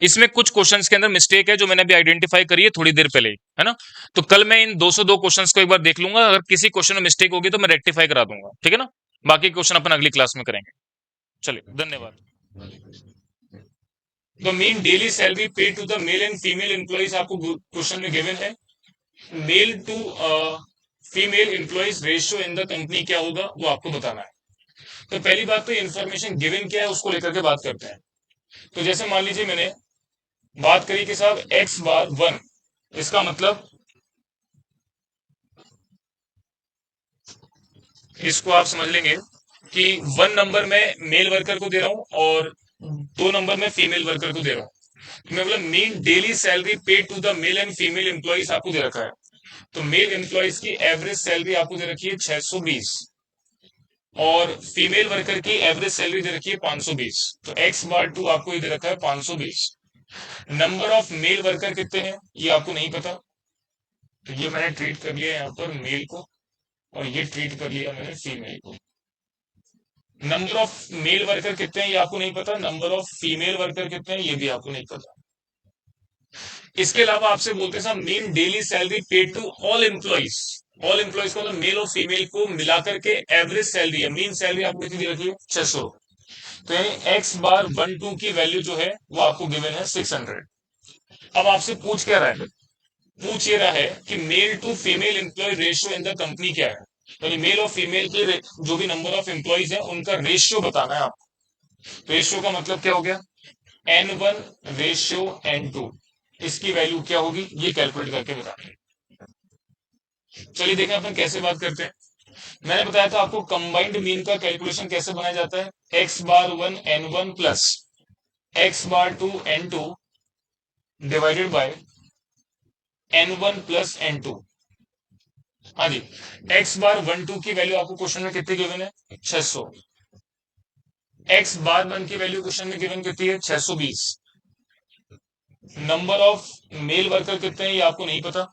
इसमें कुछ क्वेश्चंस के अंदर मिस्टेक है जो मैंने अभी आइडेंटिफाई करी है थोड़ी देर पहले ही, है ना। तो कल मैं इन 202 क्वेश्चंस को एक बार देख लूंगा, अगर किसी क्वेश्चन में मिस्टेक होगी तो मैं रेक्टिफाई करा दूंगा, ठीक है ना। बाकी क्वेश्चन अपन अगली क्लास में करेंगे। चलिए, धन्यवाद। The mean daily salary paid to the male and female employees आपको क्वेश्चन में गिवन है। Male to female employees ratio in the company क्या होगा वो आपको बताना है। तो पहली बात तो इन्फॉर्मेशन गिवन क्या है उसको लेकर के बात करते हैं। तो जैसे मान लीजिए मैंने बात करी कि साहब x/1, इसका मतलब इसको आप समझ लेंगे कि 1 नंबर मैं मेल वर्कर को दे रहा हूं और 2 नंबर में फीमेल वर्कर को दे रहा हूं। तो मैं मतलब mean daily salary paid to the male and female employees आपको दे रखा है। तो मेल एम्प्लॉइज की एवरेज सैलरी आपको दे रखी है 620, और फीमेल वर्कर की एवरेज सैलरी दे रखी है 520। तो x/2 आपको ये दे रखा है 520। नंबर ऑफ मेल वर्कर कितने हैं ये आपको नहीं पता, तो ये मैंने ट्रीट कर लिया यहाँ पर मेल को, और ये ट्रीट कर लिया मैंने फीमेल को। नंबर ऑफ मेल वर्कर कितने हैं ये आपको नहीं पता, नंबर ऑफ फीमेल वर्कर कितने हैं ये भी आपको नहीं पता। इसके अलावा आपसे बोलते हैं mean daily salary paid to all employees. All employees को मतलब मेल और फीमेल को मिलाकर के एवरेज सैलरी है, मेन सैलरी आपको कितनी दे रखी है, 600। तो यानी x/12 की वैल्यू जो है वो आपको गिवन है 600। अब आपसे पूछ क्या रहा है, पूछ ये रहा है कि male to female employee ratio in the company क्या है। यानी मेल और फीमेल के जो भी नंबर ऑफ एम्प्लॉइज है उनका रेशियो बताना है आपको। रेशियो का मतलब क्या हो गया, n1/n2। इसकी वैल्यू क्या होगी ये कैलकुलेट करके बताना है। चलिए देखें अपन कैसे बात करते हैं। मैंने बताया था आपको कंबाइंड मीन का कैलकुलेशन कैसे बनाया जाता है, x/1 n1 plus x/2 n2 divided by n1 plus n2। हाँ जी, x/12 की वैल्यू आपको क्वेश्चन में कितनी गिवन है, 600। x/1 की वैल्यू क्वेश्चन में गिवन कितनी है, 620। नंबर ऑफ मेल वर्कर कितने हैं ये आपको नहीं पता।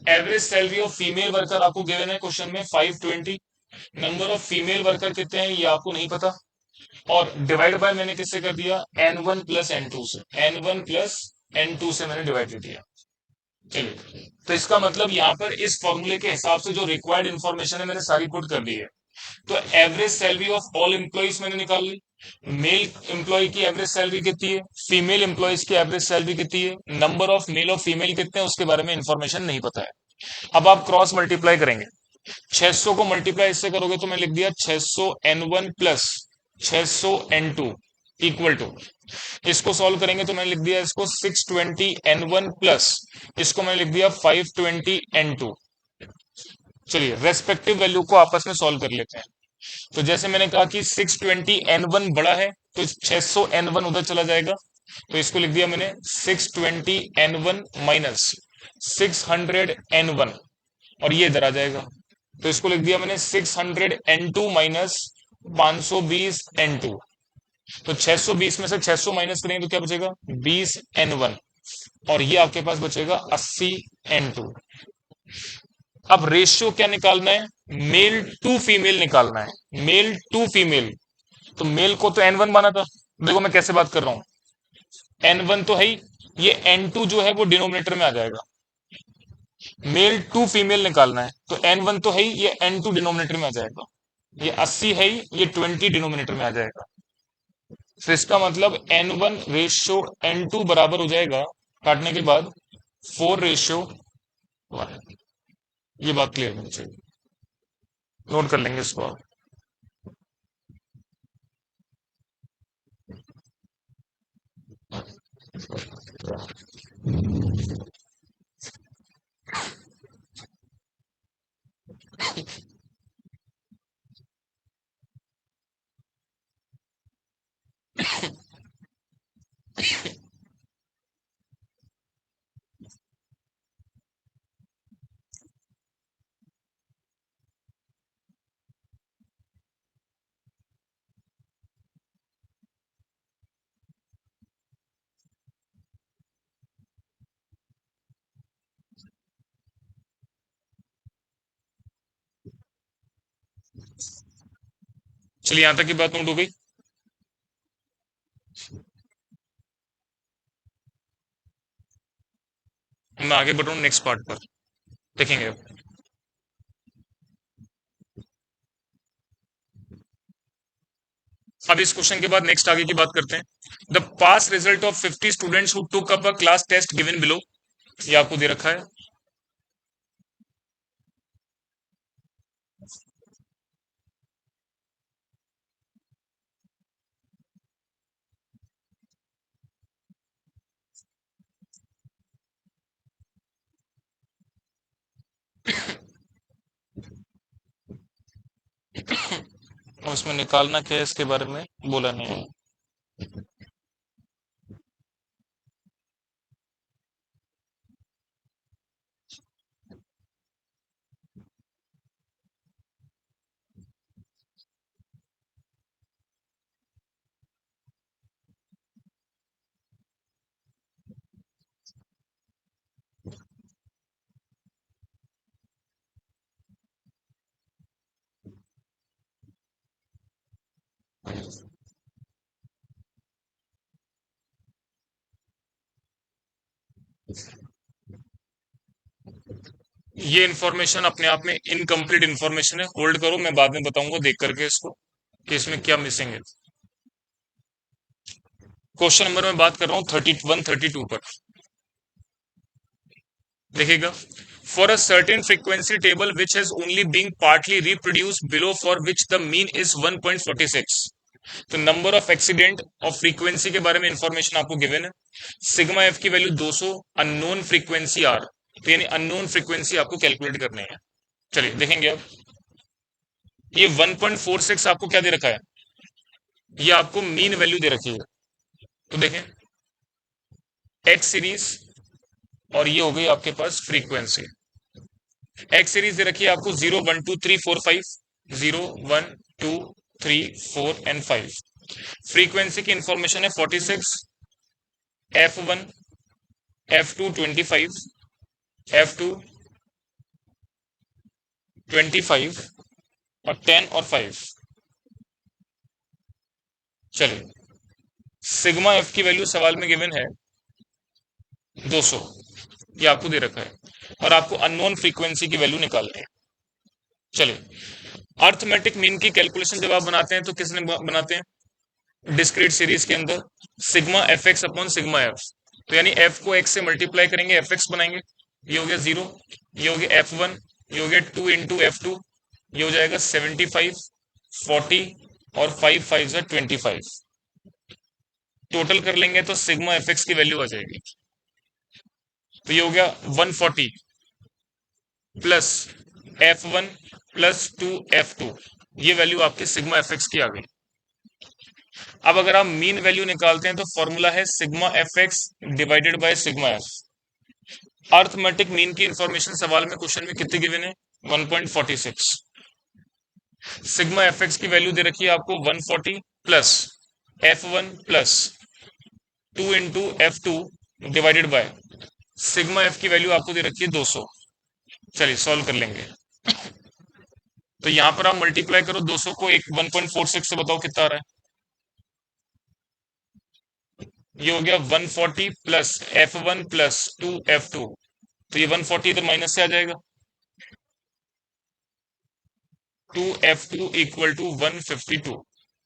Average salary of female worker आपको गिवन है क्वेश्चन में 520। नंबर ऑफ फीमेल वर्कर कितने हैं ये आपको नहीं पता। और डिवाइड बाय मैंने किससे कर दिया, n1 प्लस n2 से, n1 प्लस n2 से मैंने डिवाइड कर दिया। चलिए, तो इसका मतलब यहाँ पर इस फॉर्मूले के हिसाब से जो रिक्वायर्ड इंफॉर्मेशन है मैंने सारी पुट कर दी है। तो average salary of all employees मैंने निकाल ली। मेल एम्प्लॉय की एवरेज सैलरी कितनी है, फीमेल एम्प्लॉयज की एवरेज सैलरी कितनी है, नंबर ऑफ मेल और फीमेल कितने हैं उसके बारे में इंफॉर्मेशन नहीं पता है। अब आप क्रॉस मल्टीप्लाई करेंगे, 600 को मल्टीप्लाई इससे करोगे तो मैं लिख दिया 600 n1 plus 600 n2 equal to, इसको सॉल्व करेंगे तो मैंने लिख दिया इसको 620 n1 प्लस, इसको मैंने लिख दिया 520 n2। चलिए रेस्पेक्टिव वैल्यू को आपस में सॉल्व कर लेते हैं। तो जैसे मैंने कहा कि 620 n1 बड़ा है तो 600 n1 उधर चला जाएगा, तो इसको लिख दिया मैंने 620 n1 माइनस 600 n1, और ये इधर आ जाएगा। तो इसको लिख दिया मैंने 600 n2 माइनस 520 n2। तो 620 में से 600 माइनस करेंगे तो क्या बचेगा 20 n1, और ये आपके पास बचेगा 80 n2। अब रेशियो क्या निकालना है, मेल टू फीमेल निकालना है, मेल टू फीमेल। तो मेल को तो n1 माना था, देखो मैं कैसे बात कर रहा हूं, n1 तो है ही, ये n2 जो है वो डिनोमिनेटर में आ जाएगा। मेल टू फीमेल निकालना है तो n1 तो है ही, ये n2 डिनोमिनेटर में आ जाएगा। ये 80 है ही, ये 20 डिनोमिनेटर में आ जाएगा। तो इसका मतलब n1 रेशियो n2 बराबर हो जाएगा काटने के बाद 4:1। ये बात क्लियर होनी चाहिए, नोट कर लेंगे इसको आप। चलिए यहां तक की बात नोट हो गई। मैं आगे बढ़ रहा हूँ नेक्स्ट पार्ट पर, देखेंगे अब। अब इस क्वेश्चन के बाद नेक्स्ट आगे की बात करते हैं। The pass result of 50 students who took up a class test given below, ये आपको दे रखा है। और उसमें निकालना क्या है इसके बारे में बोला नहीं है। ये इन्फॉर्मेशन अपने आप में इनकम्प्लीट इन्फॉर्मेशन है, होल्ड करो, मैं बाद में बताऊंगा देख करके इसको कि इसमें क्या मिसिंग है। क्वेश्चन नंबर में बात कर रहा हूँ 31-32 पर, देखिएगा। For a certain frequency table which has only being partly reproduce below for which the mean is 1.46। तो नंबर ऑफ एक्सीडेंट और फ्रीक्वेंसी के बारे में इंफॉर्मेशन आपको गिवन है। सिग्मा एफ की वैल्यू 200, अननोन फ्रीक्वेंसी आर, तो यानी अननोन फ्रीक्वेंसी आपको कैलकुलेट करनी है। चलिए देखेंगे अब। ये 1.46 आपको क्या दे रखा है, ये आपको मीन वैल्यू दे रखी है। तो देखें एक्स सीरीज, और ये हो गई आपके पास फ्रीक्वेंसी। एक्स सीरीज दे रखी है आपको 0 1 2 3 4 5, 0 1 2 3 4 एंड 5। फ्रीक्वेंसी की इंफॉर्मेशन है 46, F1, F2 25, F2 25 और 10 और 5। चलिए सिग्मा एफ की वैल्यू सवाल में गिवन है 200, ये आपको दे रखा है, और आपको अननोन फ्रीक्वेंसी की वैल्यू निकालनी है। चलिए अर्थमेटिक मीन की कैलकुलेशन जब आप बनाते हैं तो किसने बनाते हैं, डिस्क्रीट सीरीज के अंदर sigma F x upon sigma F. तो यानी एफ को एक्स से मल्टीप्लाई करेंगे, एफ एक्स बनाएंगे, ये हो गया 0, ये हो गया F1, ये हो गया 2 × F2, ये हो जाएगा 75, 40 और 5 5 25। टोटल कर लेंगे तो सिग्मा एफ एक्स की वैल्यू आ जाएगी। तो ये हो गया 140 प्लस F1 प्लस 2 F2, ये वैल्यू आपकी सिग्मा एफ एक्स की आ गई। अब अगर आप मीन वैल्यू निकालते हैं तो फॉर्मूला है sigma F x divided by sigma F. Arithmetic mean की इंफॉर्मेशन सवाल में क्वेश्चन में कितनी गिवन है? 1.46। सिग्मा एफ एक्स की वैल्यू दे रखी है आपको 140 plus F1 plus 2 into F2 divided by sigma F की वैल्यू आपको दे रखी है 200। चलिए सॉल्व कर लेंगे। तो यहां पर आप मल्टीप्लाई करो 200 को एक 1.46 से, बताओ कितना आ रहा है? ये हो गया 140 प्लस F1 प्लस 2 F2। तो ये 140 इधर माइनस से आ जाएगा। 2 F2 इक्वल टू 152।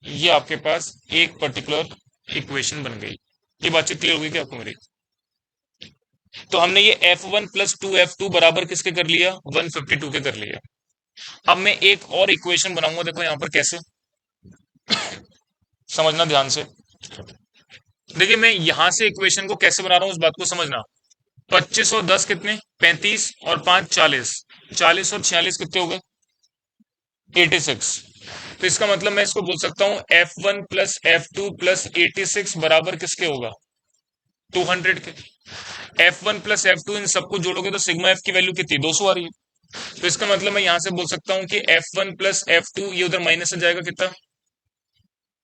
ये आपके पास एक पर्टिकुलर इक्वेशन बन गई। ये बातचीत क्लियर हुई क्या आपको मेरी? तो हमने ये F1 प्लस 2 F2 बराबर किसके कर लिया? 152 के कर लिया। अब मैं एक और इक्वेशन बनाऊंगा, देखो यहां पर कैसे, समझना ध्यान से। देखिए मैं यहां से इक्वेशन को कैसे बना रहा हूं, उस बात को समझना। 25 और 10 कितने? 35 और 5 40। 40 और 46 कितने हो गए? 86। तो इसका मतलब मैं इसको बोल सकता हूं F1 प्लस F2 प्लस 86 बराबर किसके होगा? 200 के। F1 प्लस F2 इन सबको जोड़ोगे तो सिग्मा एफ की वैल्यू कितनी? 200 आ रही है। तो इसका मतलब मैं यहां से बोल सकता हूं कि F1 प्लस F2 ये उधर माइनस से जाएगा कितना?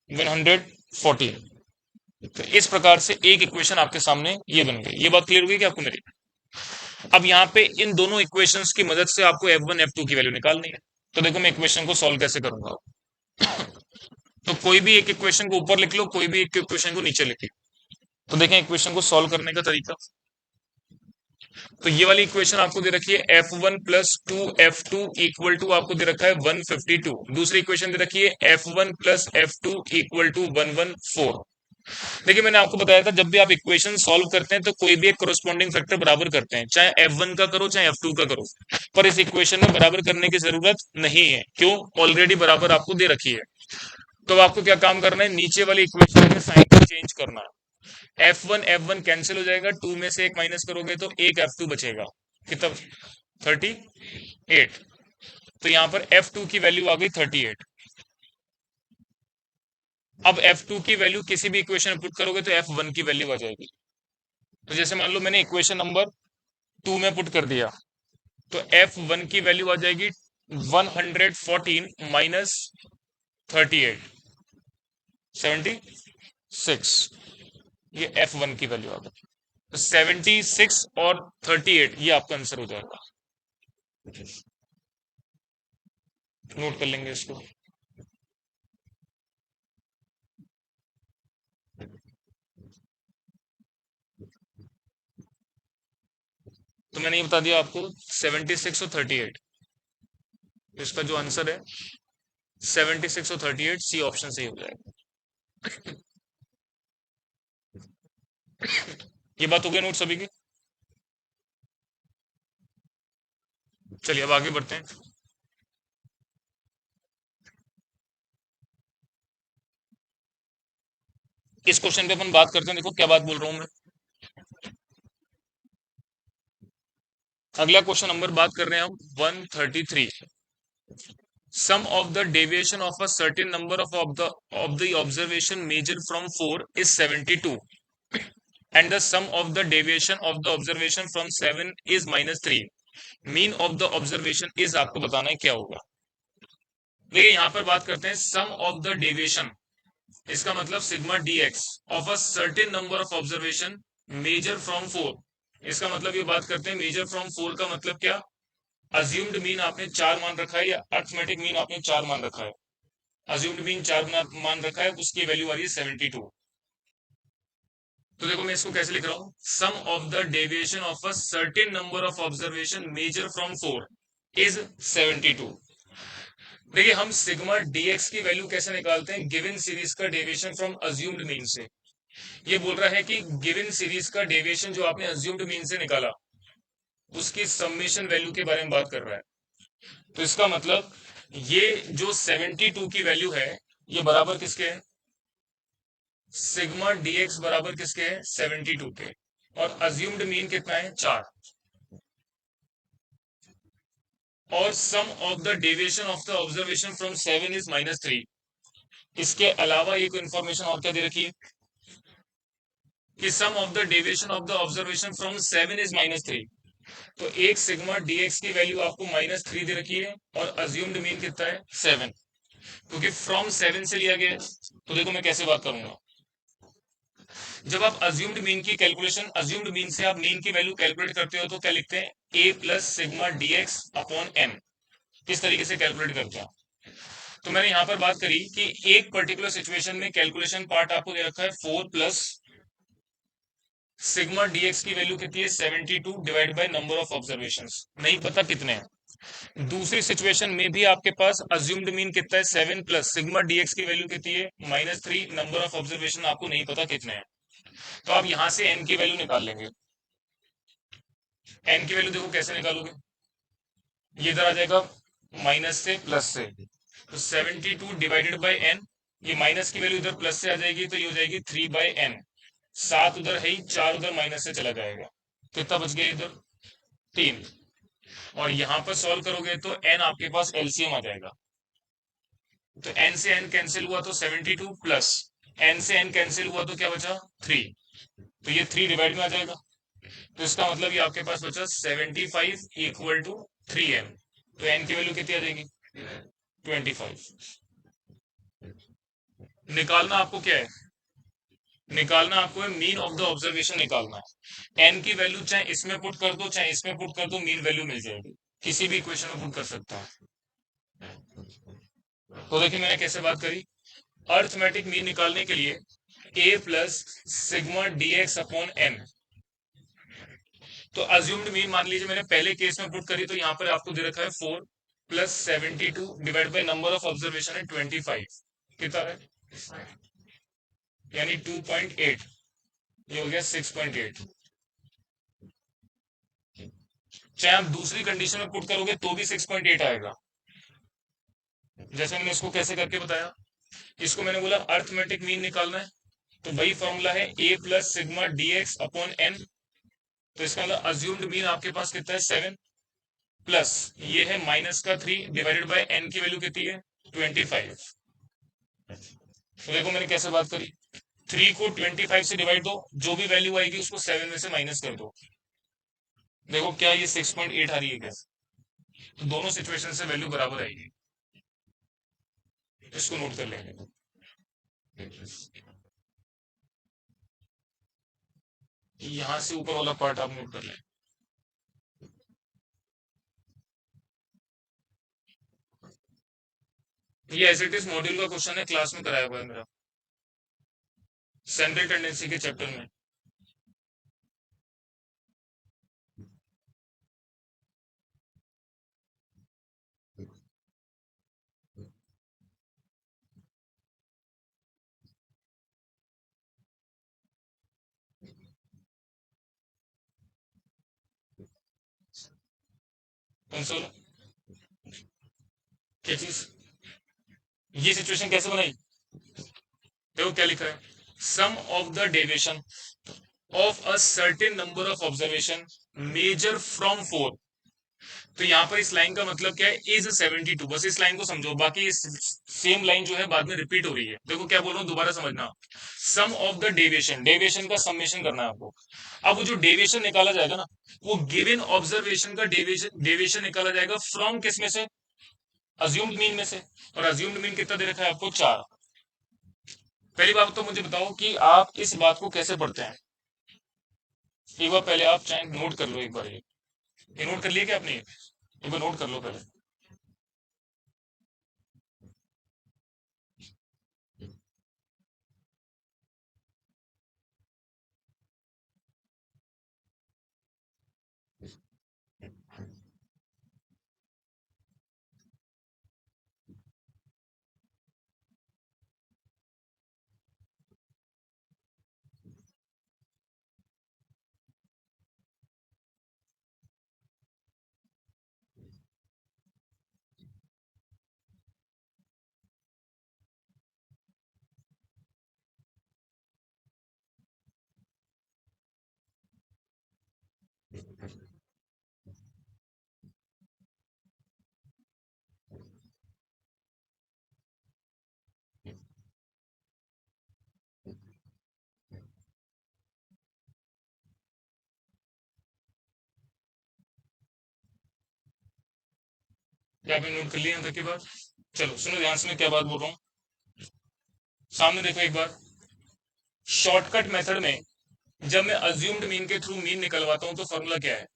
114। तो इस प्रकार से एक इक्वेशन आपके सामने ये बन गई। ये बात क्लियर हुई क्या आपको मेरी? अब यहाँ पे इन दोनों इक्वेशंस की मदद से आपको F1 F2 की वैल्यू निकालनी है। तो देखो मैं इक्वेशन को सॉल्व कैसे करूंगा। तो कोई भी एक इक्वेशन को ऊपर लिख लो, कोई भी एक इक्वेशन को नीचे लिख लो। तो देखें इक्वेशन को सॉल्व करने का तरीका। तो ये वाली इक्वेशन आपको दे रखी है F1 plus 2 F2 equal to आपको दे रखा है 152। दूसरी इक्वेशन दे रखी है F1 plus F2 equal to 114। देखिए मैंने आपको बताया था जब भी आप इक्वेशन सॉल्व करते हैं तो कोई भी एक कोरोस्पॉन्डिंग फैक्टर बराबर करते हैं, चाहे F1 का करो चाहे F2 का करो। पर इस इक्वेशन में बराबर करने की जरूरत नहीं है। क्यों? ऑलरेडी बराबर आपको दे रखी है। तो आपको क्या काम करना है? नीचे वाली इक्वेशन में साइन को चेंज करना है। F1 कैंसिल हो जाएगा, 2 में से एक माइनस करोगे तो एक F2 बचेगा। कितना? 38। तो यहां पर F2 की वैल्यू आ गई 38। अब F2 की वैल्यू किसी भी इक्वेशन में पुट करोगे तो F1 की वैल्यू आ जाएगी। तो जैसे मान लो मैंने इक्वेशन नंबर 2 में पुट कर दिया, तो F1 की वैल्यू आ जाएगी 114 माइनस 38, 76। ये F1 की वैल्यू आ गई। तो 76 और 38 ये आपका आंसर हो जाएगा। नोट कर लेंगे इसको। तो मैंने ये बता दिया आपको 76 और 38। तो इसका जो आंसर है 76 और 38, सी ऑप्शन सही हो जाएगा। ये बात हो गई नोट सभी की। चलिए अब आगे बढ़ते हैं। इस क्वेश्चन पे अपन बात करते हैं, देखो क्या बात बोल रहा हूं मैं। अगला क्वेश्चन नंबर बात कर रहे हैं हम 133। Sum of the deviation of a certain number of the observation measure from 4 is 72 and the sum of the deviation of the observation from 7 is -3। Mean of the observation is आपको बताना है क्या होगा। देखिए यहां पर बात करते हैं सम ऑफ द डेविएशन, इसका मतलब sigma dx of a certain number of observation measure from 4। इसका मतलब ये बात करते हैं मेजर फ्रॉम 4 का मतलब क्या? अज्यूम्ड मीन आपने 4 मान रखा है या अर्थमेटिक मीन आपने 4 मान रखा है? अज्यूम्ड मीन 4 मान रखा है, उसकी वैल्यू आ रही है 72। तो देखो मैं इसको कैसे लिख रहा हूं, sum of the deviation of a certain number of observation measure from 4 is 72। देखिए हम सिग्मा dx की वैल्यू कैसे निकालते हैं? गिवन सीरीज का डेविएशन फ्रॉम अज्यूम्ड मीन से। ये बोल रहा है कि गिवन सीरीज का डेविएशन जो आपने अज्यूम्ड मीन से निकाला उसकी समेशन वैल्यू के बारे में बात कर रहा है। तो इसका मतलब ये जो 72 की वैल्यू है ये बराबर किसके है? सिग्मा dx बराबर किसके है? 72 के। और अज्यूम्ड मीन कितना है? 4। और sum of the deviation of the observation from 7 is -3। इसके अलावा एक इंफॉर्मेशन और क्या दे रखी है कि sum of the deviation of the observation from 7 is -3। तो एक सिग्मा डीएक्स की वैल्यू आपको -3 दे रखी है और अज्यूम्ड मीन कितना है 7, क्योंकि फ्रॉम 7 से लिया गया है। तो देखो मैं कैसे बात करूंगा, जब आप अज्यूम्ड मीन की कैलकुलेशन, अज्यूम्ड मीन से आप मीन की वैल्यू कैलकुलेट करते हो तो क्या लिखते हैं, A plus sigma D X upon M. किस तरीके से कैलकुलेट करते हैं, तो मैंने यहां पर बात करी कि एक पर्टिकुलर सिचुएशन में कैलकुलेशन पार्ट आपको दे रखा है 4 प्लस सिग्मा डीएक्स की वैल्यू कितनी है 72 divide by number of observations, नहीं पता कितने हैं। दूसरी सिचुएशन में भी आपके पास अज्यूम्ड मीन कितना है 7 प्लस सिग्मा डीएक्स की वैल्यू कितनी है -3, नंबर ऑफ ऑब्जर्वेशन आपको नहीं पता कितने हैं। तो आप यहां से एन की वैल्यू निकाल लेंगे। एन की वैल्यू देखो कैसे निकालोगे, ये इधर आ जाएगा माइनस से प्लस से, तो 72 डिवाइडेड बाई एन, ये माइनस की वैल्यू इधर प्लस से आ जाएगी तो ये हो जाएगी 3/n। 7 उधर है ही, 4 उधर माइनस से चला जाएगा, कितना बच गया इधर 3। और यहां पर सॉल्व करोगे तो n आपके पास एलसीएम आ जाएगा, तो n से n कैंसिल हुआ तो 72 प्लस n से n कैंसिल हुआ तो क्या बचा 3, तो ये 3 डिवाइड में आ जाएगा। तो इसका मतलब ये आपके पास बचा 75 इक्वल टू 3n। तो n की वैल्यू कितनी आ जाएगी 25। निकालना आपको क्या है, निकालना आपको है मीन ऑफ द ऑब्जर्वेशन निकालना है। एन की वैल्यू चाहे इसमें पुट कर दो चाहे इसमें पुट कर दो, मीन वैल्यू मिल जाएगी, किसी भी इक्वेशन में पुट कर सकता है। तो देखिए मैंने कैसे बात करी, अर्थमेटिक मीन निकालने के लिए A plus sigma D X upon M. तो अज्यूम्ड मीन मान लीजिए मैंने पहले केस में पुट करी, तो यहाँ पर आपको दे रखा है 4 plus 72 divide by number of observation है 25, कितना है यानी 2.8, ये हो गया 6.8। चाहे आप दूसरी कंडीशन में पुट करोगे तो भी 6.8 आएगा। जैसे मैंने इसको कैसे करके बताया, इसको मैंने बोला अर्थमेटिक मीन निकालना है, तो वही फॉर्मूला है A plus sigma D X upon N. तो इसका मतलब अज्यूम्ड मीन आपके पास कितना है 7 प्लस ये है माइनस का 3 डिवाइडेड बाय एन की वैल्यू कितनी है 25। तो देखो मैंने कैसे बात करी, 3 को 25 से डिवाइड दो, जो भी वैल्यू आएगी उसको 7 में से माइनस कर दो। देखो क्या ये 6.8 आ रही है क्या, तो दोनों सिचुएशन से वैल्यू बराबर आएगी, इसको नोट कर लेंगे। यहां से ऊपर वाला पार्ट आप नोट कर लें। ये एज इट इज मॉड्यूल का क्वेश्चन है, क्लास में कराया हुआ है मेरा, सेंट्रल टेंडेंसी के चैप्टर में। कौन सा वाला? क्या चीज, ये सिचुएशन कैसे बनाई, देखो क्या लिखा है, sum of the deviation of a certain number of observation measure from 4। तो यहाँ पर इस लाइन का मतलब क्या है, इज 72, बस इस लाइन को समझो, बाकी इस सेम लाइन जो है बाद में रिपीट हो रही है। देखो क्या बोल रहा हूँ दोबारा समझना, सम ऑफ द डेविएशन, डेविएशन का समेशन करना है आपको। अब वो जो डेविएशन निकाला जाएगा ना, वो गिवन ऑब्जर्वेशन का डेविएशन डेविएशन निकाला जाएगा फ्रॉम किस में से, अज्यूम्ड मीन में से। और अज्यूम्ड मीन कितना दे रखा है आपको 4। पहली बात तो मुझे बताओ कि आप इस बात को कैसे पढ़ते हैं, एक बार पहले आप चाहे नोट कर लो, एक बार ये नोट कर लिया क्या आपने, एक बार नोट कर लो पहले। क्या आपने नोट कर लिया यहाँ तक की बात? चलो सुनो ध्यान से, मैं क्या बात बोल रहा हूँ। सामने देखो एक बार, शॉर्टकट मेथड में जब मैं अज्यूम्ड मीन के थ्रू मीन निकलवाता हूं तो फॉर्मूला क्या है?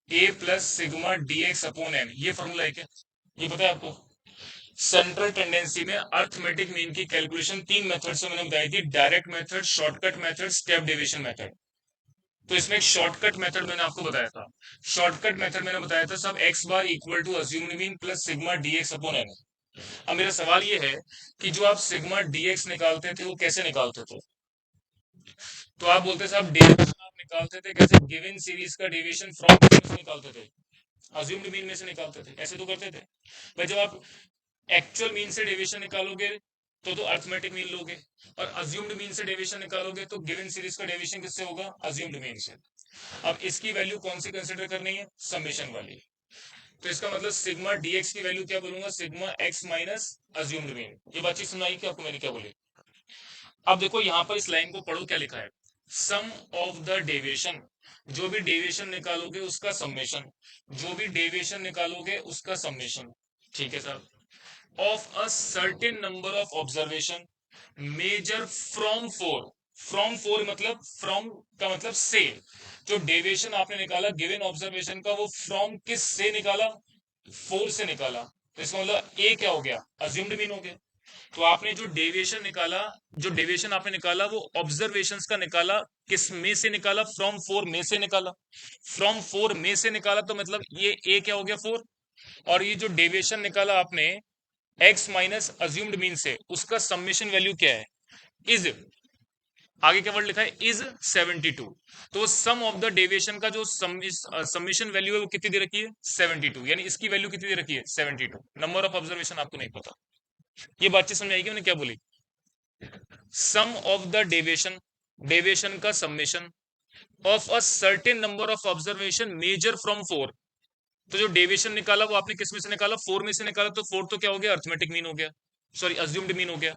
A plus sigma D x upon N, ये फॉर्मूला है क्या? ये पता है आपको? सेंट्रल टेंडेंसी में अर्थमेटिक मीन की कैलकुलेशन तीन मेथड से मैंने बताई थी, direct method, shortcut method, step deviation method. तो इसमें एक शॉर्टकट मेथड मैंने आपको बताया था। शॉर्टकट मेथड मैंने बताया था सब x bar equal to assumed mean plus sigma D x upon n. अब मेरा सवाल ये है कि जो आप सिग्मा डी एक्स निकालते थे वो कैसे निकालते थे? तो आप बोलते साहब डेविएशन आप निकालते थे कैसे? गिवन सीरीज का डेविएशन फ्रॉम से निकालते थे, अज्यूम्ड मीन में से निकालते थे, ऐसे तो करते थे भाई। जब आप एक्चुअल मीन से डेविएशन निकालोगे तो अर्थमेटिक मीन लोगे, और अज्यूम्ड मीन से डेविएशन निकालोगे तो गिवन सीरीज का डेविएशन किससे होगा? अज्यूम्ड मीन से। अब इसकी वैल्यू कौन सी कंसिडर करनी है? समेशन वाली। तो इसका मतलब सिग्मा डीएक्स की वैल्यू क्या बोलूंगा? Sigma x minus assumed mean. ये बातचीत सुनाई कि आपको मैंने क्या बोली? अब देखो यहां पर इस लाइन को पढ़ो, क्या लिखा है? सम ऑफ द डेविएशन, जो भी डेविएशन निकालोगे उसका समेशन, जो भी डेविएशन निकालोगे उसका समेशन। ठीक है साहब। Of a certain number of observation measure from four. From four मतलब, फ्रॉम का मतलब से। जो डेविएशन आपने निकाला गिवन ऑब्जर्वेशन का, वो फ्रॉम किस से निकाला? फोर से निकाला। तो इसका मतलब ए क्या हो गया? अज्यूम्ड मीन हो गया। तो आपने जो डेविएशन निकाला, जो डेविएशन आपने निकाला वो ऑब्जर्वेशंस का निकाला, किस में से निकाला? फ्रॉम फोर में से निकाला। फ्रॉम फोर में से निकाला तो मतलब ये ए क्या हो गया? फोर। और ये जो डेविएशन निकाला आपने एक्स माइनस अज्यूम्ड मीन से, उसका समेशन वैल्यू क्या है? इज, आगे क्या वर्ड लिखा है? इज 72। तो सम ऑफ द डेविएशन का जो समेशन वैल्यू है वो कितनी दे रखी है? 72। यानी इसकी वैल्यू कितनी दे रखी है? 72। नंबर ऑफ ऑब्जर्वेशन आपको नहीं पता। ये बातचीत समझ आएगी? मैंने क्या बोली? सम ऑफ द डेविएशन, डेविएशन का summation of a certain number of observation measure from four. तो जो डेविएशन निकाला वो आपने किस में से निकाला? फोर में से निकाला। तो फोर तो क्या हो गया? अर्थमेटिक मीन हो गया, सॉरी अज्यूम्ड मीन हो गया।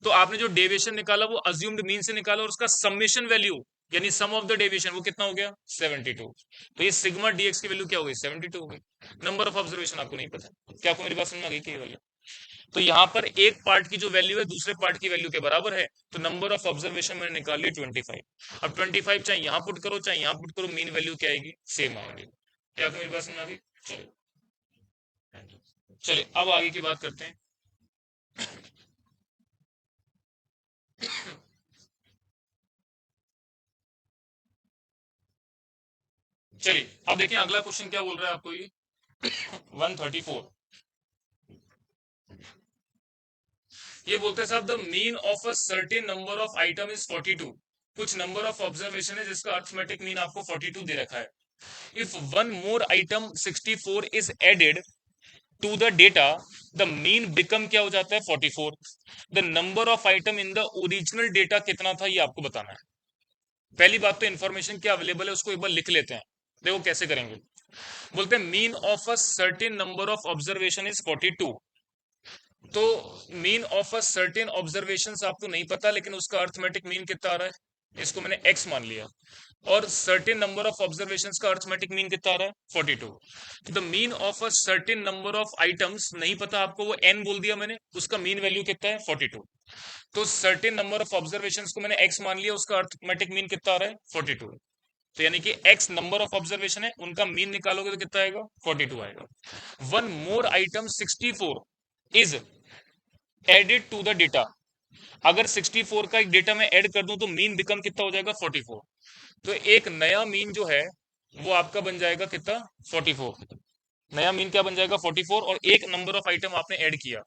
तो आपने जो डेविएशन निकाला वो अज्यूम्ड मीन से निकाला, और उसका समेशन वैल्यू यानी सम ऑफ द डेविएशन वो कितना हो गया? 72। तो ये सिग्मा डीएक्स की वैल्यू क्या हो गई? 72 हो गई। नंबर ऑफ ऑब्जर्वेशन आपको नहीं पता। क्या आपको मेरी बात समझ आ गई? कि वैल्यू, तो यहाँ पर एक पार्ट की जो वैल्यू है दूसरे पार्ट की वैल्यू के बराबर है। तो नंबर ऑफ ऑब्जर्वेशन मैंने निकाल ली 25। अब 25 चाहे यहाँ पुट करो चाहे यहाँ पुट करो, मीन वैल्यू क्या आएगी? सेम आएगी। क्या आपको मेरी बात समझ आ गई? चलिए, चलिए अब आगे की बात करते हैं। चलिए अब देखिए अगला क्वेश्चन क्या बोल रहा है आपको ये। 134, ये बोलते हैं साहब the mean of a certain number of item is 42। कुछ नंबर ऑफ ऑब्जर्वेशन है जिसका अर्थमेटिक मीन आपको 42 दे रखा है। If one more item 64 is added to the data, the mean become क्या हो जाता है? 44। The number of item in the original data कितना था ये आपको बताना है। पहली बात तो इन्फॉर्मेशन क्या अवेलेबल है उसको एक बार लिख लेते हैं। देखो कैसे करेंगे। बोलते हैं mean of a certain number of observation is 42। तो mean of a certain observation आपको नहीं पता, लेकिन उसका अर्थमेटिक मीन कितना आ रहा है? इसको मैंने एक्स मान लिया। और सर्टेन नंबर ऑफ ऑब्जर्वेशंस का अर्थमेटिक मीन कितना आ रहा है? 42। तो the mean of a certain number of items नहीं पता आपको, वो एन बोल दिया मैंने, उसका मीन वैल्यू कितना है? 42। तो सर्टेन नंबर ऑफ ऑब्जर्वेशंस को मैंने एक्स मान लिया, उसका अर्थमेटिक मीन कितना आ रहा है? 42। तो यानी कि एक्स नंबर ऑफ ऑब्जर्वेशन है, उनका मीन निकालोगे तो कितना आएगा? 42 आएगा। One more item 64 is added to the data. अगर 64 का एक डेटा में ऐड कर दूं तो मीन बिकम कितना हो जाएगा? 44। तो एक नया मीन जो है वो आपका बन जाएगा कितना? 44। नया मीन क्या बन जाएगा? 44। और एक नंबर ऑफ आइटम आपने ऐड किया,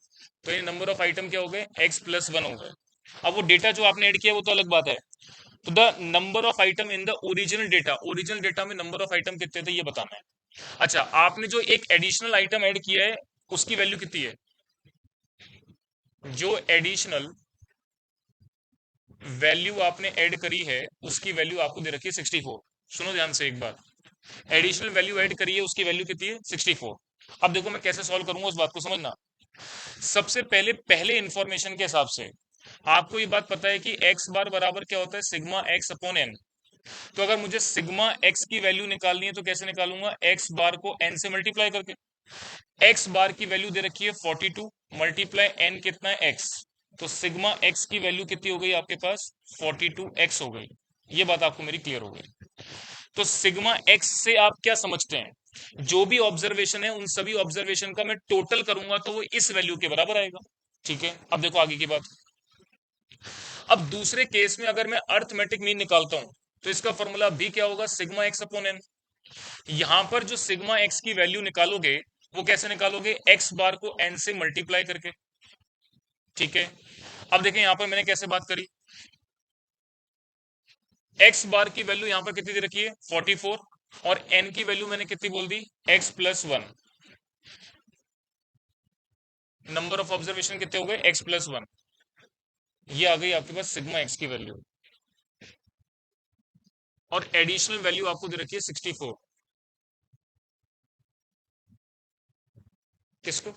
तो ये नंबर ऑफ आइटम क्या हो गए? एक्स प्लस वन हो गए। अब वो डेटा जो आपने ऐड किया वो तो अलग बात है। तो the number of item in the original data, original data में नंबर ऑफ आइटम कितने थे ये बताना है। अच्छा, आपने जो एक एडिशनल आइटम ऐड किया है उसकी वैल्यू कितनी है? जो एडिशनल वैल्यू आपने ऐड करी है उसकी वैल्यू आपको दे रखी है 64। सुनो ध्यान से एक बार, एडिशनल वैल्यू ऐड करी है उसकी वैल्यू कितनी है? 64। अब देखो मैं कैसे सॉल्व करूंगा उस बात को समझना। सबसे पहले पहले इंफॉर्मेशन के हिसाब से आपको ये बात पता है कि एक्स बार बराबर क्या होता है? Sigma x upon N. तो अगर मुझे सिग्मा एक्स की वैल्यू निकालनी है तो कैसे निकालूंगा? एक्स बार को एन से मल्टीप्लाई करके। एक्स बार की वैल्यू दे रखी है 42 मल्टीप्लाई एन कितना है एक्स, तो सिग्मा एक्स की वैल्यू कितनी हो गई आपके पास 42x हो गई। ये बात आपको मेरी क्लियर हो गई। तो सिग्मा एक्स से आप क्या समझते हैं, जो भी ऑब्जर्वेशन है उन सभी ऑब्जर्वेशन का मैं टोटल करूंगा तो वो इस वैल्यू के बराबर आएगा। ठीक है, अब देखो आगे की बात। अब दूसरे केस में अगर मैं अर्थमेटिक मीन निकालता हूं तो इसका फॉर्मूला भी क्या होगा, सिग्मा एक्स अपॉन एन। यहां पर जो सिग्मा एक्स की वैल्यू निकालोगे वो कैसे निकालोगे, एक्स बार को एन से मल्टीप्लाई करके। ठीक है, अब देखें यहां पर मैंने कैसे बात करी, एक्स बार की वैल्यू यहां पर कितनी दे रखी है 44, और एन की वैल्यू मैंने कितनी बोल दी X plus one. Number of observation कितने हो गए एक्स प्लस वन। ये आ गई आपके पास सिग्मा एक्स की वैल्यू, और एडिशनल वैल्यू आपको दे रखी है 64। किसको,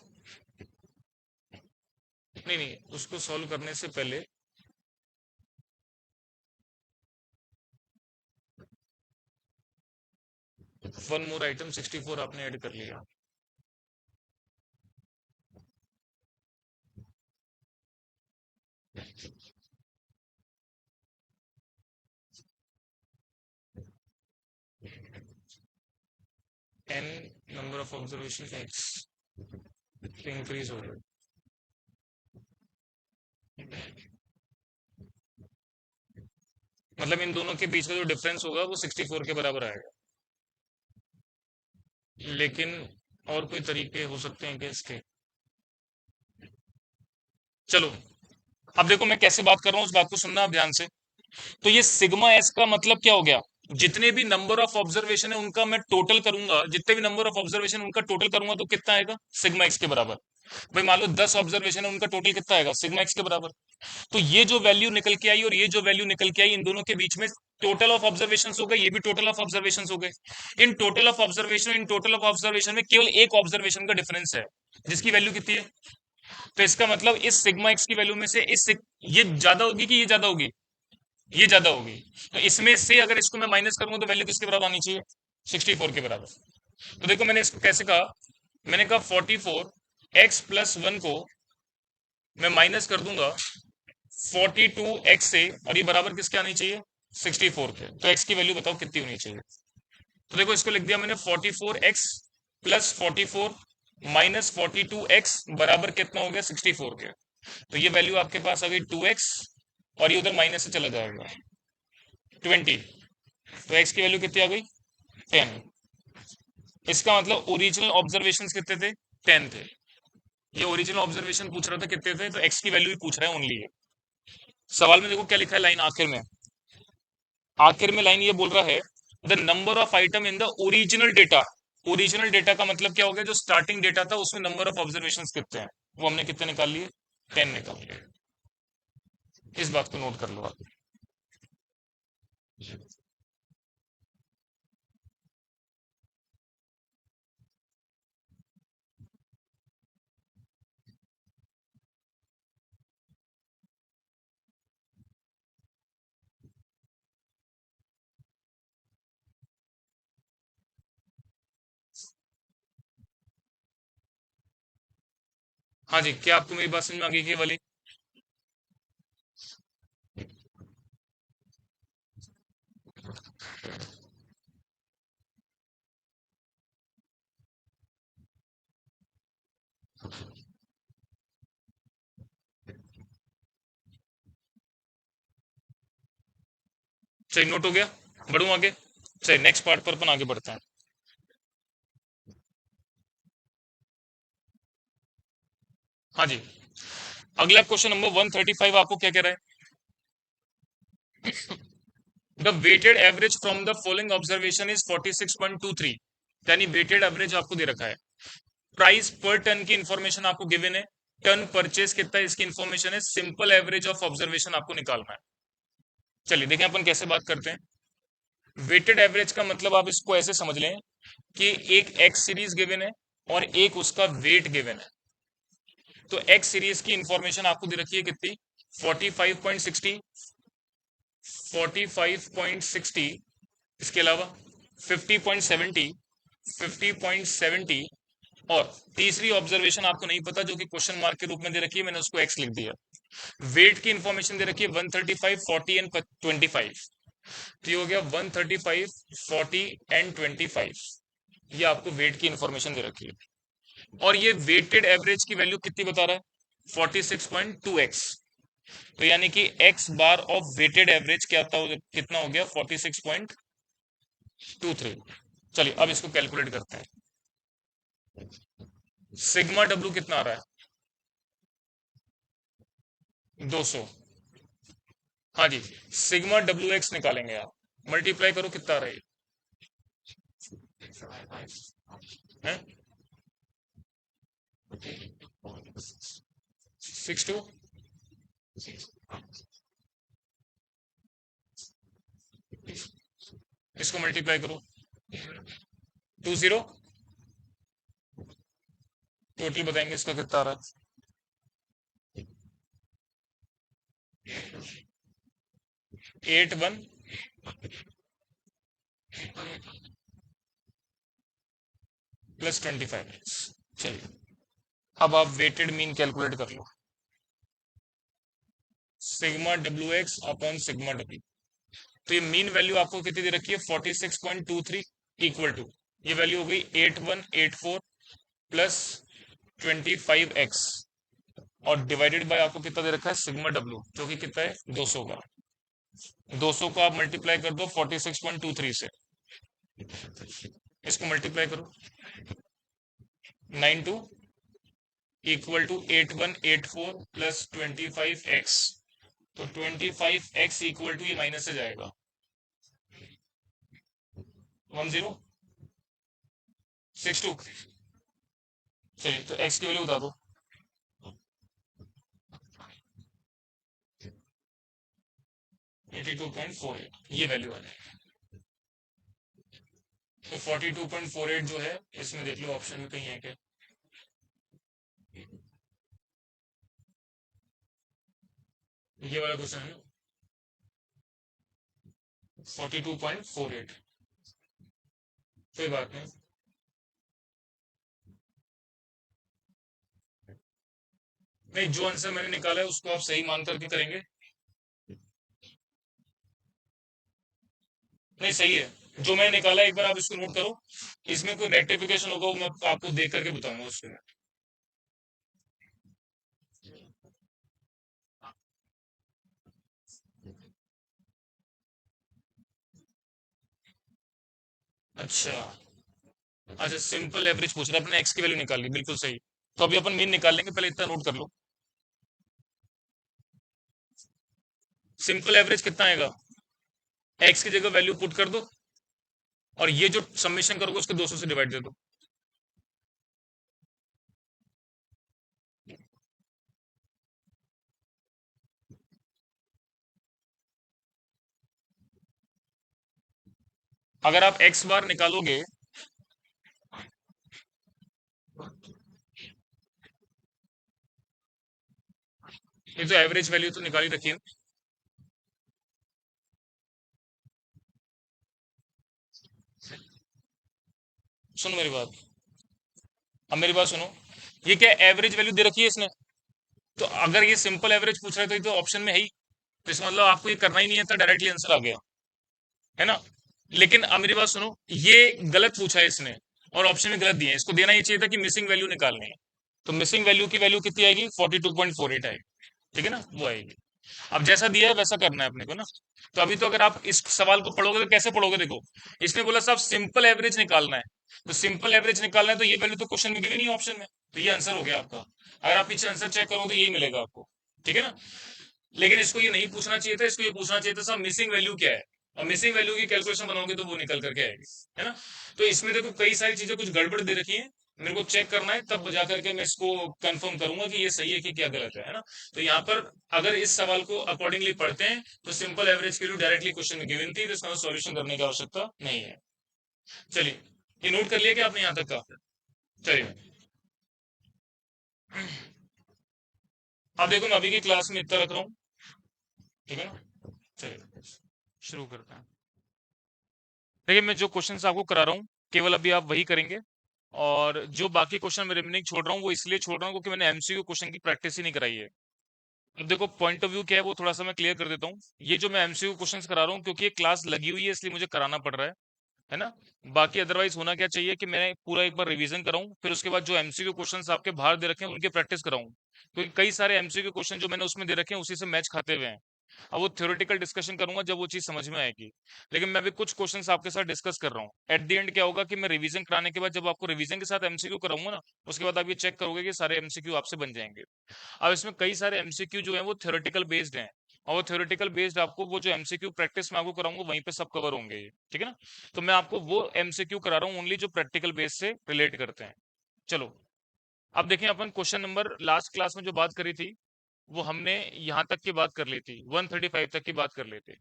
नहीं नहीं, उसको सॉल्व करने से पहले वन मोर आइटम 64 आपने ऐड कर लिया। N number of observation x increase हो गया। मतलब इन दोनों के बीच का जो डिफरेंस होगा वो 64 के बराबर आएगा। लेकिन और कोई तरीके हो सकते हैं कि इसके, चलो अब देखो मैं कैसे बात कर रहा हूं उस बात को सुनना आप ध्यान से। तो ये सिग्मा एस का मतलब क्या हो गया, जितने भी नंबर ऑफ ऑब्जर्वेशन है उनका मैं टोटल करूंगा, जितने भी नंबर ऑफ ऑब्जर्वेशन उनका टोटल करूंगा तो कितना आएगा सिग्मा एक्स के बराबर। भाई मान लो 10 ऑब्जर्वेशन है उनका टोटल कितना आएगा सिग्मा एक्स के बराबर। तो ये जो वैल्यू निकल के आई और ये जो वैल्यू निकल के आई इन दोनों के बीच में टोटल ऑफ ऑब्जर्वेशन हो गए, ये भी टोटल ऑफ ऑब्जर्वेशन हो गए। इन टोटल ऑफ ऑब्जर्वेशन में केवल एक ऑब्जर्वेशन का डिफरेंस है जिसकी वैल्यू कितनी है। तो इसका मतलब इस सिग्मा एक्स की वैल्यू में से ये ज्यादा होगी कि ये ज्यादा होगी, ये ज्यादा होगी। तो इसमें से अगर इसको मैं माइनस करूंगा तो वैल्यू किसके बराबर आनी चाहिए 64 के बराबर। तो देखो मैंने इसको कैसे कहा, मैंने कहा 44 एक्स प्लस वन को मैं माइनस कर दूंगा 42 एक्स से, और ये बराबर किसके आनी चाहिए 64 के। तो एक्स की वैल्यू बताओ कितनी होनी चाहिए। तो देखो इसको लिख दिया मैंने 44 एक्स प्लस 44 माइनस 42 एक्स बराबर कितना हो गया 64 के। तो ये वैल्यू आपके पास आ गई 2x, और ये उधर माइनस से चला जाएगा 20। तो x की वैल्यू कितनी आ गई 10। इसका मतलब ओरिजिनल ऑब्जर्वेशन कितने थे 10 थे। ये ओरिजिनल ऑब्जर्वेशन पूछ रहा था कितने थे, तो x की वैल्यू ही पूछ रहा है ओनली है। सवाल में देखो क्या लिखा है लाइन आखिर में, आखिर में लाइन ये बोल रहा है the number of item in the original data. Original data का मतलब क्या हो गया, जो स्टार्टिंग डेटा था उसमें नंबर ऑफ ऑब्जर्वेशन कितने हैं, वो हमने कितने निकाल लिए 10 निकाल लिए। इस बात को नोट कर लो आप। हाँ जी, क्या आपको मेरी बात समझ में आ गई ये वाली। चलिए नोट हो गया, बढ़ू आगे। चलिए नेक्स्ट पार्ट पर अपन आगे बढ़ते हैं। हाँ जी, अगला क्वेश्चन नंबर 135 आपको क्या कह रहा है, the weighted average from the following observation is 46.23। यानी वेटेड एवरेज आपको दे रखा है, प्राइस पर टन की इंफॉर्मेशन आपको गिवन है, टन परचेस कितना है इसकी इंफॉर्मेशन है, सिंपल एवरेज ऑफ ऑब्जर्वेशन आपको निकालना है। चलिए देखें अपन कैसे बात करते हैं। वेटेड एवरेज का मतलब आप इसको ऐसे समझ लें कि एक एक्स सीरीज गिवन है और एक उसका वेट गिवन है। तो एक्स सीरीज की इंफॉर्मेशन आपको दे रखी है कितनी 45.60, 45.60, इसके अलावा 50.70, 50.70, और तीसरी ऑब्जर्वेशन आपको नहीं पता, जो कि क्वेश्चन मार्क के रूप में दे रखी है, मैंने उसको एक्स लिख दिया। वेट की इंफॉर्मेशन दे रखी है 135, 40 एंड 25। तो ये हो गया 135, 40 एंड 25। ये आपको वेट की इंफॉर्मेशन दे रखी है। और ये वेटेड एवरेज की वैल्यू कितनी बता रहा है? 46.2x। तो यानी कि x bar of weighted average क्या था, कितना हो गया? 46.23। चलिए अब इसको कैलकुलेट करते हैं। सिग्मा डब्ल्यू कितना आ रहा है? 200। हाँ जी। सिग्मा डब्ल्यू एक्स निकालेंगे आप, मल्टीप्लाई करो, कितना आ रहा है? 62। इसको मल्टीप्लाई करो, 20। टोटल बताएंगे इसका कितना आ रहा है? 81 प्लस 25। चलिए अब आप वेटेड मीन कैलकुलेट कर लो। Sigma W X upon sigma W. तो ये मीन वैल्यू आपको कितनी दे रखी है? 46.23 इक्वल टू, ये वैल्यू हो गई 8184 प्लस 25x, और डिवाइडेड बाय आपको कितना दे रखा है? सिग्मा डब्ल्यू, जो कि कितना है? 200 का। 200 को आप मल्टीप्लाई कर दो 46.23 से, इसको मल्टीप्लाई करो, 92 इक्वल टू 8184 प्लस 25x। तो 25x इक्वल टू, ये माइनस से जाएगा, 1062। चलिए तो x की वैल्यू बता दो। 82.48 ये वैल्यू आ जाएगी। तो 42.48 जो है, इसमें देख लो ऑप्शन में कहीं है क्या? ये वाला क्वेश्चन है ना, 42.48। कोई बात नहीं, नहीं जो आंसर मैंने निकाला है उसको आप सही मान करके करेंगे। नहीं सही है जो मैंने निकाला है, एक बार आप इसको नोट करो। इसमें कोई रेक्टिफिकेशन होगा वो मैं आपको देख करके बताऊंगा उसमें। अच्छा। अच्छा सिंपल एवरेज पूछ रहा है, अपने एक्स की वैल्यू निकाल ली, बिल्कुल सही। तो अभी अपन मीन निकाल लेंगे, पहले इतना नोट कर लो। सिंपल एवरेज कितना आएगा? एक्स की जगह वैल्यू पुट कर दो, और ये जो समेशन करोगे उसको 200 से डिवाइड दे दो। अगर आप एक्स बार निकालोगे, ये तो एवरेज वैल्यू तो निकाली रखी है ना। सुनो मेरी बात, अब मेरी बात सुनो। ये क्या एवरेज वैल्यू दे रखी है इसने? तो अगर ये सिंपल एवरेज पूछ रहा है तो ये तो ऑप्शन में है ही, तो इसका मतलब आपको ये करना ही नहीं है, तो डायरेक्टली आंसर आ गया, है ना? लेकिन अब मेरी बात सुनो, ये गलत पूछा है इसने, और ऑप्शन में गलत दिए हैं। इसको देना ये चाहिए था कि मिसिंग वैल्यू निकालनी है। तो मिसिंग वैल्यू की वैल्यू कितनी आएगी? 42.48 आएगी, ठीक है ना, वो आएगी। अब जैसा दिया है वैसा करना है अपने को ना। तो अभी तो अगर आप इस सवाल को पढ़ोगे तो कैसे पढ़ोगे? देखो, इसने बोला साहब सिंपल एवरेज निकालना है। तो सिंपल एवरेज निकालना है, तो ये वैल्यू तो क्वेश्चन में गिवी नहीं है ऑप्शन में, तो ये आंसर हो गया आपका। अगर आप पीछे आंसर चेक करो तो यही मिलेगा आपको, ठीक है ना? लेकिन इसको ये नहीं पूछना चाहिए था, इसको ये पूछना चाहिए था साहब मिसिंग वैल्यू क्या है, और मिसिंग वैल्यू की कैलकुलेशन बनाओगे तो वो निकल करके आएगी, है ना? तो इसमें देखो कई सारी चीजें कुछ गड़बड़ दे रखी है, मेरे को चेक करना है, तब जा करके मैं इसको कंफर्म करूंगा कि ये सही है कि क्या गलत है ना? तो यहाँ पर अगर इस सवाल को अकॉर्डिंगली पढ़ते हैं, तो सिंपल एवरेज के लिए डायरेक्टली क्वेश्चन में गिवन थी, तो इसका सॉल्यूशन करने की आवश्यकता नहीं है। चलिए, ये नोट कर लिया कि आपने यहाँ तक का? चलिए अब देखो, मैं अभी की क्लास में इतना रख रहा हूँ, ठीक है ना? चलिए शुरू करते हैं। देखिए मैं जो क्वेश्चन आपको करा रहा हूँ, केवल अभी आप वही करेंगे, और जो बाकी क्वेश्चन मैं रिमेनिंग छोड़ रहा हूँ वो इसलिए छोड़ रहा हूँ क्योंकि मैंने एमसीक्यू क्वेश्चन की प्रैक्टिस ही नहीं कराई है। अब देखो पॉइंट ऑफ व्यू क्या है वो थोड़ा सा मैं क्लियर कर देता हूँ। ये जो मैं एमसीक्यू क्वेश्चंस करा रहा हूँ क्योंकि ये क्लास लगी हुई है इसलिए मुझे कराना पड़ रहा है ना। बाकी अदरवाइज होना क्या चाहिए कि मैं पूरा एक बार रिवीजन कराऊं फिर उसके बाद जो एमसीक्यू क्वेश्चंस आपके बाहर दे रखे हैं उनकी प्रैक्टिस कराऊं, क्योंकि कई सारे एमसीक्यू क्वेश्चन जो मैंने उसमें दे रखे हैं उसी से मैच खाते हुए हैं। अब वो थ्योरेटिकल डिस्कशन करूंगा जब वो चीज समझ में आएगी। लेकिन मैं अभी कुछ क्वेश्चंस आपके साथ डिस्कस कर रहा हूँ। एट द एंड क्या होगा कि मैं रिवीजन कराने के बाद जब आपको रिवीजन के साथ एमसीक्यू कराऊंगा ना, उसके बाद आप ये चेक करोगे कि सारे एमसीक्यू आपसे बन जाएंगे। अब इसमें कई सारे एमसीक्यू जो है वो थ्योरेटिकल बेस्ड हैं, और वो थ्योरेटिकल बेस्ड आपको वो जो एमसीक्यू प्रैक्टिस में आपको कराऊंगा वहीं पे सब कवर होंगे ये, ठीक है ना। तो मैं आपको वो एमसीक्यू करा रहा हूँ ओनली जो प्रैक्टिकल बेस से रिलेट करते हैं। चलो अब देखें, अपन क्वेश्चन नंबर लास्ट क्लास में जो बात करी थी वो हमने यहाँ तक की बात कर ली थी, 135 तक की बात कर लेते।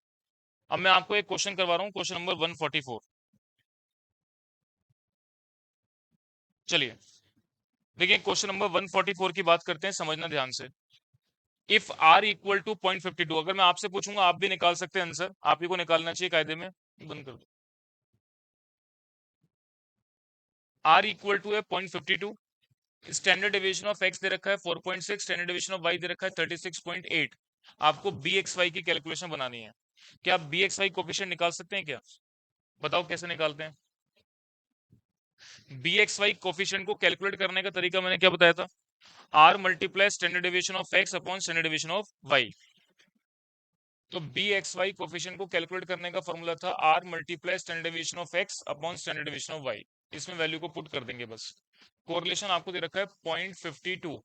अब मैं आपको एक क्वेश्चन करवा रहा हूँ, क्वेश्चन नंबर 144। चलिए देखिए क्वेश्चन नंबर 144 की बात करते हैं, समझना ध्यान से। इफ आर इक्वल टू 0.52, अगर मैं आपसे पूछूंगा आप भी निकाल सकते हैं आंसर, आप ही को निकालना चाहिए कायदे में। बंद कर दो। आर इक्वल टू है 0.52, स्टैंडर्ड डेविएशन ऑफ एक्स दे रखा है 4.6, स्टैंडर्ड डेविएशन ऑफ वाई दे रखा है 36.8। आपको बी एक्स वाई की कैलकुलेशन बनानी है। क्या आप बी एक्स वाई कोफिशिएंट निकाल सकते हैं क्या? बताओ कैसे निकालते हैं। बी एक्स वाई कोफिशिएंट को कैलकुलेट करने का तरीका मैंने क्या बताया था? R multiply standard deviation of x upon standard deviation of Y. तो बी एक्स वाई कोफिशिएंट को कैलकुलेट करने का फॉर्मूला था r multiply standard deviation of x upon standard deviation of y. इसमें वैल्यू को पुट कर देंगे बस। कोरिलेशन आपको दे रखा है 0.52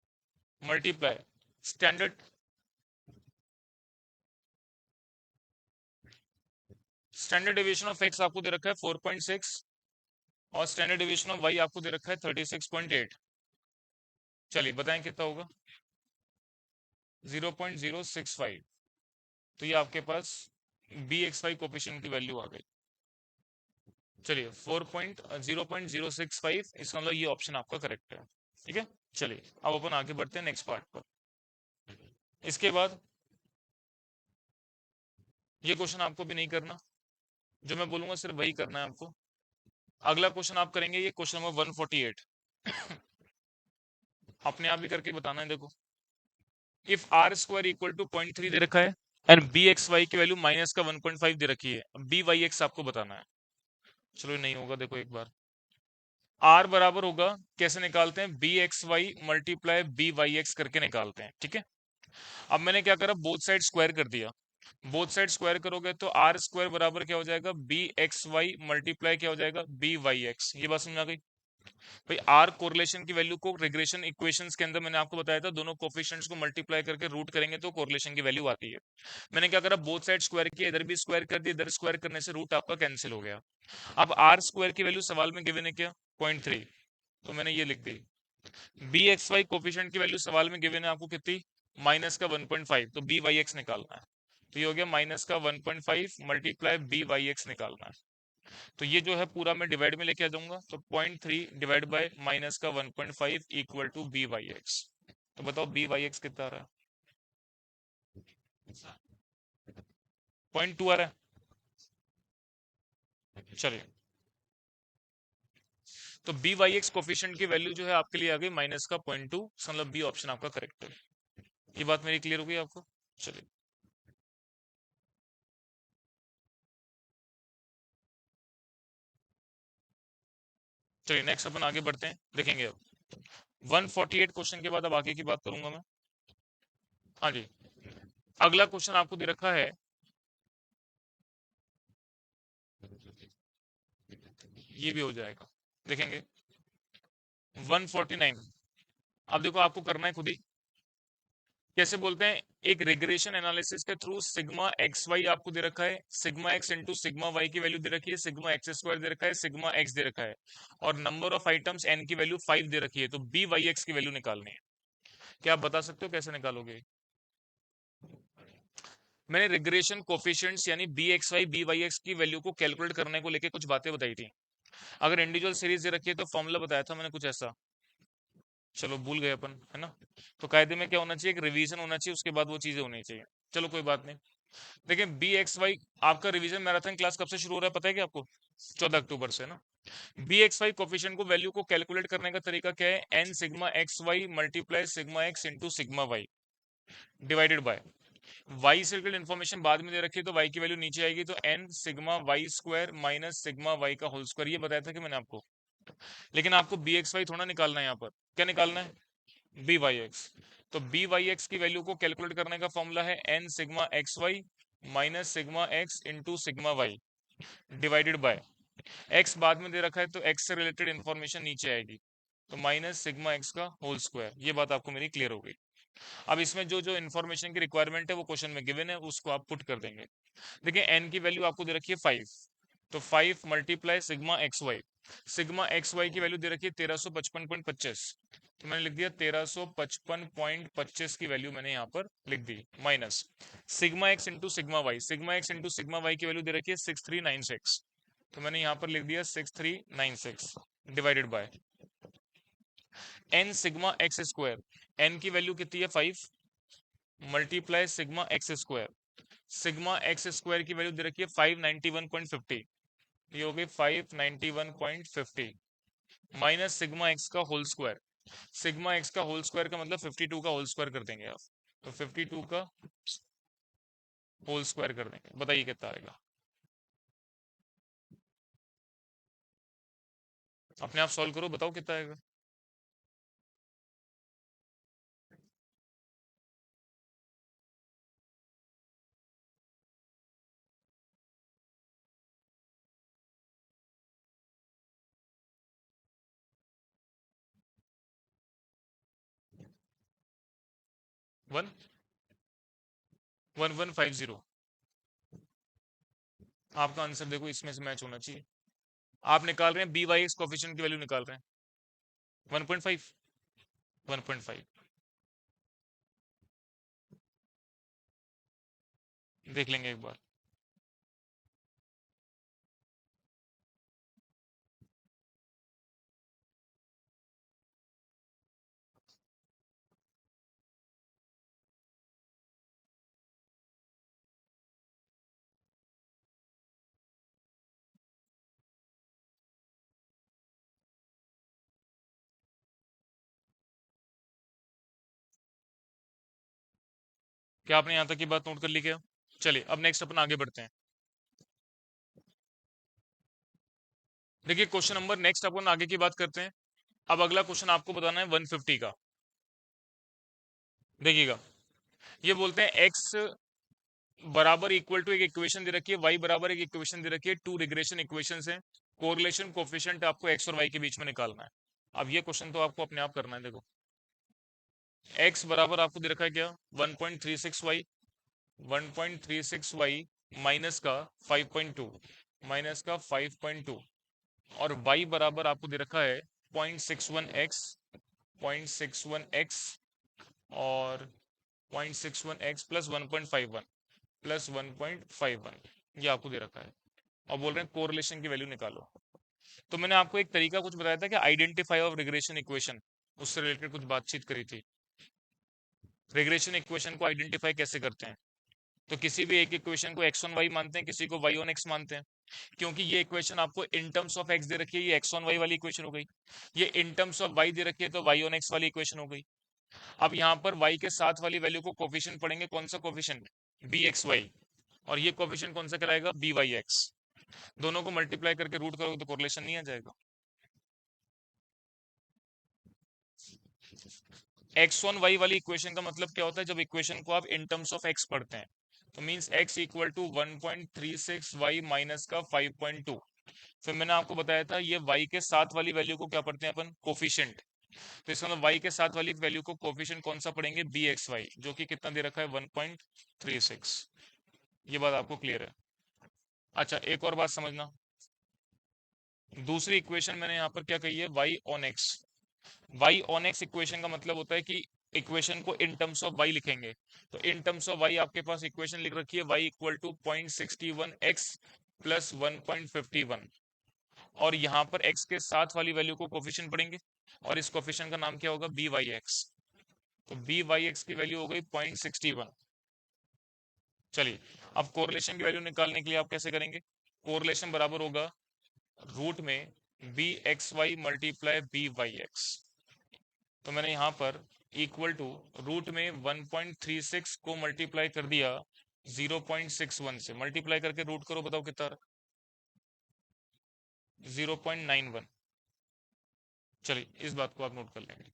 multiply standard standard deviation of x आपको दे रखा है 4.6 और स्टैंडर्ड डेविएशन ऑफ वाई आपको दे रखा है 36.8। चलिए बताएं कितना होगा। 0.065। तो ये आपके पास बी एक्स वाई कोफिशिएंट की वैल्यू आ गई। चलिए 0.065, इसका मतलब ये ऑप्शन आपका करेक्ट है। ठीक है, चलिए अब अपन आगे बढ़ते हैं नेक्स्ट पार्ट पर। इसके बाद ये क्वेश्चन आपको भी नहीं करना, जो मैं बोलूंगा सिर्फ वही करना है आपको। अगला क्वेश्चन आप करेंगे ये क्वेश्चन नंबर 148। अपने आप ही करके बताना है। देखो, if r square equal to 0.3 दे रखा है एंड बी एक्स वाई की वैल्यू माइनस का 1.5 दे रखी है, बी वाई एक्स आपको बताना है। चलो ये नहीं होगा, देखो एक बार। आर बराबर होगा, कैसे निकालते हैं, b x y multiply b y x करके निकालते हैं, ठीक है। अब मैंने क्या करा, बोथ साइड स्क्वायर कर दिया। बोथ साइड स्क्वायर करोगे तो आर स्क्वायर बराबर क्या हो जाएगा, बी एक्स वाई मल्टीप्लाई क्या हो जाएगा, बी वाई एक्स। ये बात समझ आ गई भाई। आर कोरिलेशन की वैल्यू को रिग्रेशन इक्वेशंस के अंदर मैंने आपको बताया था, दोनों कोफिशिएंट्स को मल्टीप्लाई करके रूट करेंगे तो कोरिलेशन की वैल्यू आती है। मैंने क्या करा, बोथ साइड स्क्वायर किया, इधर भी स्क्वायर कर दिया, इधर स्क्वायर करने से रूट आपका कैंसिल हो गया। अब आर स्क्वायर की वैल्यू सवाल में गिवन है क्या, 0.3, तो मैंने ये लिख दी। बी एक्स वाई कोफिशिएंट की वैल्यू सवाल में गिवन है आपको कितनी, माइनस का 1.5, तो बी वाई एक्स निकालना है। तो ये हो गया माइनस का 1.5 मल्टीप्लाई बी वाई एक्स निकालना है। तो ये जो है पूरा मैं डिवाइड में लेके आ जाऊंगा, तो 0.3 डिवाइड बाय माइनस का 1.5 equal to b y x. तो बताओ बी वाई एक्स कितना आ रहा है, 0.2 आ रहा है। चलिए, तो बी वाई एक्स कोफिशिएंट की वैल्यू जो है आपके लिए आ गई माइनस का 0.2, मतलब बी ऑप्शन आपका करेक्ट है। ये बात मेरी क्लियर हो गई आपको। चलिए, चलिए नेक्स्ट अपन आगे बढ़ते हैं, देखेंगे अब 148 क्वेश्चन के बाद अब आगे की बात करूंगा मैं। हाँ जी, अगला क्वेश्चन आपको दे रखा है, ये भी हो जाएगा, देखेंगे 149। अब देखो आपको करना है खुद ही, कैसे बोलते हैं, एक रिग्रेशन एनालिसिस के थ्रू सिग्मा एक्स वाई आपको दे रखा है, sigma x into sigma Y की वैल्यू दे रखी है, सिग्मा एक्स स्क्वायर दे रखा है, सिग्मा एक्स दे रखा है, और नंबर ऑफ आइटम्स एन की वैल्यू 5 दे रखी है, तो बी वाई एक्स की वैल्यू निकालनी है। क्या आप बता सकते हो कैसे निकालोगे? मैंने रिग्रेशन कोफिशिएंट्स यानी b x y b y x की वैल्यू को कैलकुलेट करने को लेके कुछ बातें बताई थी। अगर इंडिविजुअल सीरीज दे रखी है तो फॉर्मूला बताया था मैंने कुछ ऐसा, चलो भूल गए अपन, है ना। तो कायदे में क्या होना चाहिए, एक रिवीजन होना चाहिए, उसके बाद वो चीजें होनी चाहिए। चलो कोई बात नहीं। देखिए बी एक्स वाई, आपका रिवीजन मैराथन क्लास कब से शुरू हो रहा है पता है क्या आपको? 14 अक्टूबर से ना। बी एक्स वाई कोफिशिएंट को वैल्यू को कैलकुलेट करने का तरीका क्या है? N sigma x y multiply sigma x into sigma y divided by y से रिलेटेड इन्फॉर्मेशन बाद में दे रखी है तो वाई की वैल्यू नीचे आएगी, तो n sigma y square minus sigma y का होल स्क्वायर, ये बताया था कि मैंने आपको। लेकिन आपको बी एक्स वाई थोड़ा निकालना है, यहाँ पर क्या निकालना है? B y x. तो बी वाई एक्स की वैल्यू को कैलकुलेट करने का फॉर्मूला है n sigma x y minus sigma x into sigma y divided by x बाद में दे रखा है तो एक्स से रिलेटेड इन्फॉर्मेशन नीचे आएगी, तो माइनस सिग्मा एक्स का होल स्क्वायर। ये बात आपको मेरी क्लियर हो गई। अब इसमें जो जो इन्फॉर्मेशन की रिक्वायरमेंट है वो क्वेश्चन में गिवन है, उसको आप पुट कर देंगे। देखिए एन की वैल्यू आपको दे रखी है 5, तो 5 multiply sigma x y. Sigma x y की वैल्यू दे रखी है 1355.25, तो मैंने लिख दिया 1355.25 की वैल्यू मैंने यहाँ पर लिख दी, minus sigma x into sigma Y. Sigma x into sigma Y की वैल्यू दे रखी है 6396, तो मैंने यहाँ पर लिख दिया 6396 divided by n sigma x square. N की वैल्यू कितनी है? 5 multiply sigma x square. Sigma x square की वैल्यू दे रखी है 591.50, ये हो गई 591.50 माइनस सिग्मा एक्स का होल स्क्वायर। सिग्मा एक्स का होल स्क्वायर का मतलब 52 का होल स्क्वायर कर देंगे आप, तो 52 का होल स्क्वायर कर देंगे, बताइए कितना आएगा? अपने आप सॉल्व करो, बताओ कितना आएगा। 1150। आपका आंसर देखो इसमें से मैच होना चाहिए। आप निकाल रहे हैं बी वाई एक्स कोफिशिएंट की वैल्यू निकाल रहे हैं 1.5। 1.5 देख लेंगे एक बार। क्या आपने यहाँ तक की बात नोट कर ली क्या? चलिए अब नेक्स्ट अपन आगे बढ़ते हैं। देखिए क्वेश्चन नंबर नेक्स्ट अपन आगे की बात करते हैं। अब अगला क्वेश्चन आपको बताना है 150 का। देखिएगा, ये बोलते हैं एक्स बराबर इक्वल टू एक इक्वेशन दे रखी है, वाई बराबर एक इक्वेशन दे रखी है, टू रिग्रेशन इक्वेशन है, कोरिलेशन कोफिशिएंट आपको एक्स और वाई के बीच में निकालना है। अब ये क्वेश्चन तो आपको अपने आप करना है। देखो एक्स बराबर आपको दे रखा है क्या? 1.36 वाई, 1.36 वाई माइनस का 5.2, माइनस का 5.2, और वाई बराबर आपको दे रखा है 0.61 एक्स, 0.61 एक्स और 0.61 एक्स प्लस 1.51 प्लस 1.51, ये आपको दे रखा है। और बोल रहे हैं कोरिलेशन की वैल्यू निकालो। तो मैंने आपको एक तरीका कुछ बताया था कि आइडेंटिफाई ऑफ रिग्रेशन इक्वेशन, उससे रिलेटेड कुछ बातचीत करी थी। रिग्रेशन इक्वेशन को आइडेंटिफाई कैसे करते हैं? तो किसी भी एक इक्वेशन को एक्स ऑन वाई मानते हैं, किसी को वाई ऑन एक्स मानते हैं। क्योंकि ये इक्वेशन आपको इन टर्म्स ऑफ एक्स दे रखी है, ये एक्स ऑन वाई वाली इक्वेशन हो गई। ये in terms of why they रखी है तो वाई ऑन एक्स वाली इक्वेशन हो गई। अब यहाँ पर वाई के साथ वाली वैल्यू को कोफिशिएंट पढ़ेंगे, कौन सा कोफिशिएंट? B x Y. और ये कोफिशिएंट कौन सा कराएगा? B y x. दोनों को मल्टीप्लाई करके रूट करोगे तो कोरिलेशन नहीं आ जाएगा। एक्स ऑन वाई वाली इक्वेशन का मतलब क्या होता है? जब इक्वेशन को आप इन टर्म्स ऑफ एक्स पढ़ते हैं तो means x equal to 1.36 y minus का 5.2। फिर मैंने आपको बताया था ये वाई के साथ वाली वैल्यू को क्या पढ़ते हैं अपन? कोफिशिएंट। तो इसका मतलब वाई के साथ वाली वैल्यू को कोफिशिएंट कौन सा पढ़ेंगे? बी एक्स वाई, जो कि कितना दे रखा है? 1.36। ये बात आपको क्लियर है? अच्छा एक और बात समझना, दूसरी इक्वेशन मैंने यहाँ पर क्या कही है? Y on x. Y on x equation का मतलब होता है कि इक्वेशन को इन टर्म्स ऑफ वाई लिखेंगे। तो इन टर्म्स ऑफ वाई आपके पास इक्वेशन लिख रखी है y equal to 0.61 x plus 1.51, और यहाँ पर एक्स के साथ वाली वैल्यू को कोफिशिएंट पढ़ेंगे, और इस कोफिशिएंट का नाम क्या होगा? B y x. तो बी वाई एक्स की वैल्यू हो गई 0.61। चलिए अब कोरिलेशन की वैल्यू निकालने के लिए आप कैसे करेंगे? कोरिलेशन बराबर होगा रूट में b x y multiply b y x. तो मैंने यहाँ पर इक्वल टू रूट में 1.36 को मल्टीप्लाई कर दिया 0.61 से, मल्टीप्लाई करके रूट करो, बताओ कितना? 0.91। चलिए इस बात को आप नोट कर लेंगे।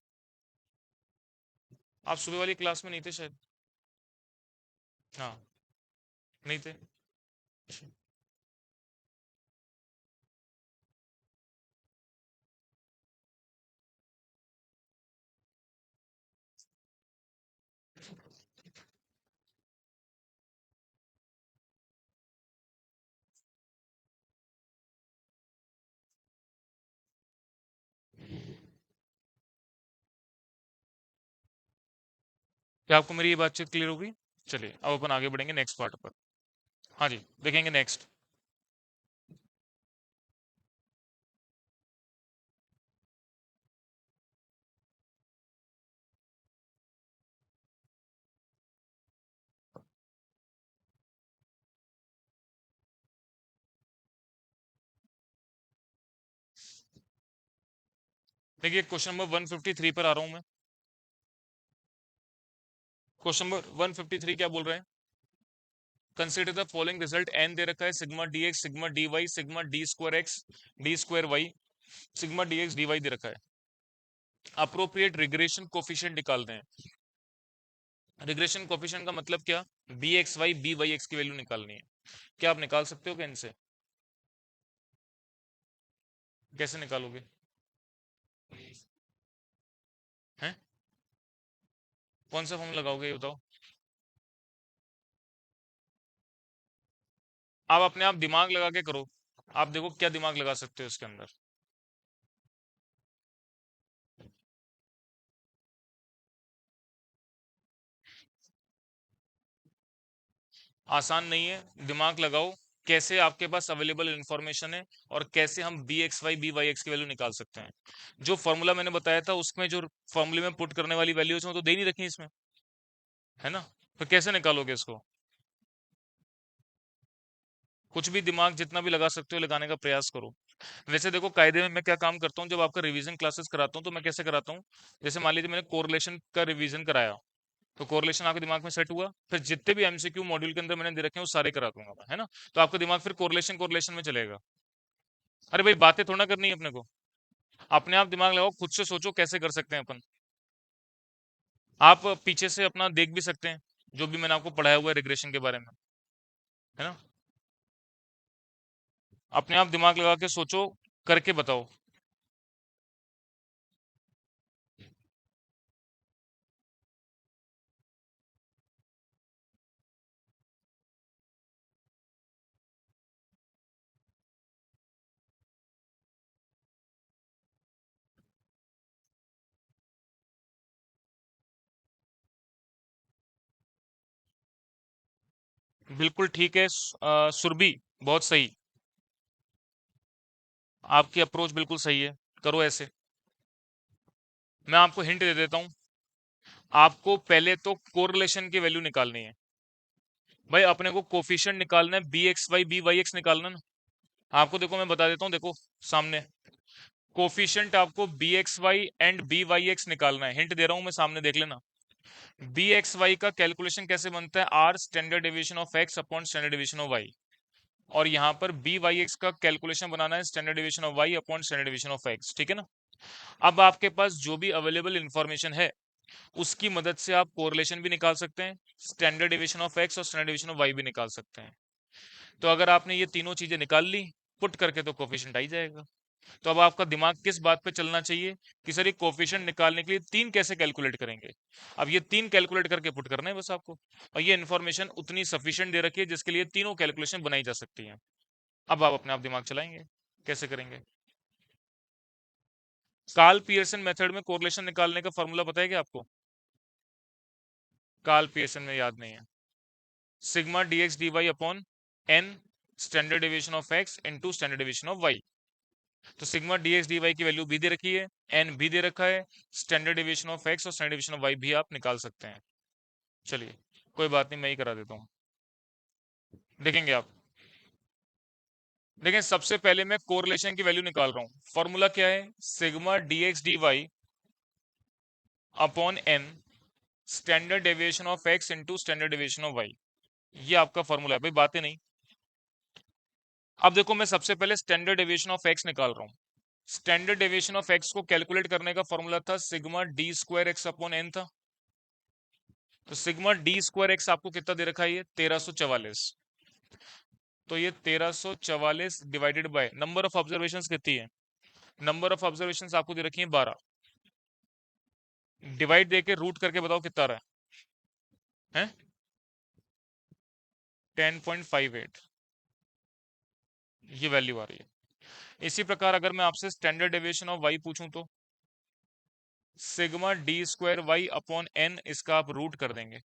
आप सुबह वाली क्लास में नहीं थे शायद। हाँ, नहीं थे। क्या आपको मेरी ये बातचीत क्लियर होगी? चलिए अब अपन आगे बढ़ेंगे नेक्स्ट पार्ट पर। हाँ जी, देखेंगे नेक्स्ट। देखिए क्वेश्चन नंबर 153 पर आ रहा हूं मैं। क्वेश्चन नंबर 153 क्या बोल रहे हैं? Consider the following result. N दे रखा है, sigma D X, sigma D Y, sigma D square X, D square Y, sigma D x D Y दे रखा है। अप्रोप्रिएट रिग्रेशन कोफिशिएंट निकालते हैं। रिग्रेशन कोफिशिएंट का मतलब क्या? B x y b y x की वैल्यू निकालनी है। क्या आप निकाल सकते हो क्या इनसे? कैसे निकालोगे? हैं? कौन सा फॉर्म लगाओगे ये बताओ? आप अपने आप दिमाग लगा के करो। आप देखो क्या दिमाग लगा सकते हो इसके अंदर। आसान नहीं है, दिमाग लगाओ। कैसे आपके पास अवेलेबल इंफॉर्मेशन है और कैसे हम b x y b y x की वैल्यू निकाल सकते हैं। जो फॉर्मूला मैंने बताया था उसमें जो फॉर्मूले में पुट करने वाली वैल्यूज हैं वो तो दे नहीं रखी इसमें, है ना? तो कैसे निकालोगे इसको? कुछ भी दिमाग जितना भी लगा सकते हो लगाने का प्रयास करो। वैसे देखो कायदे में मैं क्या काम करता हूँ, जब आपका रिवीजन क्लासेस कराता हूँ तो मैं कैसे कराता हूँ। जैसे मान लीजिए मैंने कोरिलेशन का रिवीजन कराया, तो कोरिलेशन आपके दिमाग में सेट हुआ, फिर जितने भी एमसीक्यू मॉड्यूल के अंदर मैंने दे रखे हैं वो सारे करा दूंगा मैं, है ना? तो आपका दिमाग फिर कोरिलेशन कोरिलेशन में चलेगा। अरे भाई बातें थोड़ा करनी है अपने को। अपने आप दिमाग लगाओ, खुद से सोचो कैसे कर सकते हैं अपन। आप पीछे से अपना देख भी सकते हैं जो भी मैंने आपको पढ़ाया हुआ है रिग्रेशन के बारे में, है ना? अपने आप दिमाग लगा के सोचो, करके बताओ। बिल्कुल ठीक है, सुरभि, बहुत सही। आपकी अप्रोच बिल्कुल सही है, करो ऐसे। मैं आपको हिंट दे देता हूँ। आपको पहले तो कोरिलेशन की वैल्यू निकालनी है। भाई अपने को कोफिशिएंट निकालना है, b x y b y x निकालना है ना। आपको देखो मैं बता देता हूँ, देखो सामने कोफिशिएंट आपको b x y and b y x निकालना है। हिंट दे रहा हूँ मैं, सामने देख लेना। बी एक्स वाई का कैलकुलेशन कैसे बनता है? R standard deviation of x upon standard deviation of y. और यहाँ पर बी वाई एक्स का कैलकुलेशन बनाना है standard deviation of y upon standard deviation of x, ठीक है ना? अब आपके पास जो भी अवेलेबल इंफॉर्मेशन है उसकी मदद से आप कोरिलेशन भी निकाल सकते हैं, स्टैंडर्ड डेविएशन ऑफ एक्स और स्टैंडर्ड डेविएशन ऑफ वाई भी निकाल सकते हैं। तो अगर आपने ये तीनों चीजें निकाल ली, पुट करके, तो कोफिशिएंट आ ही जाएगा। तो अब आपका दिमाग किस बात पे चलना चाहिए कि सर ये कोफिशिएंट निकालने के लिए तीन कैसे कैलकुलेट करेंगे। अब ये तीन कैलकुलेट करके पुट करना है बस आपको। और ये इन्फॉर्मेशन उतनी सफिशिएंट दे रखी है जिसके लिए तीनों कैलकुलेशन बनाई जा सकती हैं। अब आप अपने आप दिमाग चलाएंगे, कैसे करेंगे। कार्ल पियर्सन मेथड में कोरिलेशन निकालने का फॉर्मूला पता है क्या आपको? कार्ल पियर्सन में याद नहीं है। Sigma D x D Y upon N standard deviation of X into standard deviation of Y. तो sigma D x D Y की वैल्यू भी दे रखी है, एन भी दे रखा है, स्टैंडर्ड डेविएशन ऑफ एक्स और स्टैंडर्ड डेविएशन ऑफ वाई भी आप निकाल सकते हैं। चलिए कोई बात नहीं, मैं ही करा देता हूँ, देखेंगे आप। देखें, सबसे पहले मैं कोरिलेशन की वैल्यू निकाल रहा हूं। फॉर्मूला क्या है? Sigma D x D Y upon N standard deviation of x into standard deviation of y. ये आपका फॉर्मूला है भाई, बातें नहीं। अब देखो, मैं सबसे पहले स्टैंडर्ड डेविएशन ऑफ एक्स निकाल रहा हूँ। स्टैंडर्ड डेविएशन ऑफ एक्स को कैलकुलेट करने का फॉर्मूला था sigma D square x upon n था। तो सिग्मा डी स्क्वायर एक्स आपको कितना दे रखा है? ये 1344। तो ये 1344 divided by number of observations कितनी है? नंबर ऑफ ऑब्जर्वेशंस आपको दे रखी है 12। डिवाइड देके रूट करके बताओ कितना आ रहा है? 10.58 ये वैल्यू आ रही है। इसी प्रकार अगर मैं आपसे स्टैंडर्ड डेविएशन ऑफ वाई पूछूं तो sigma D square y upon n, इसका आप रूट कर देंगे।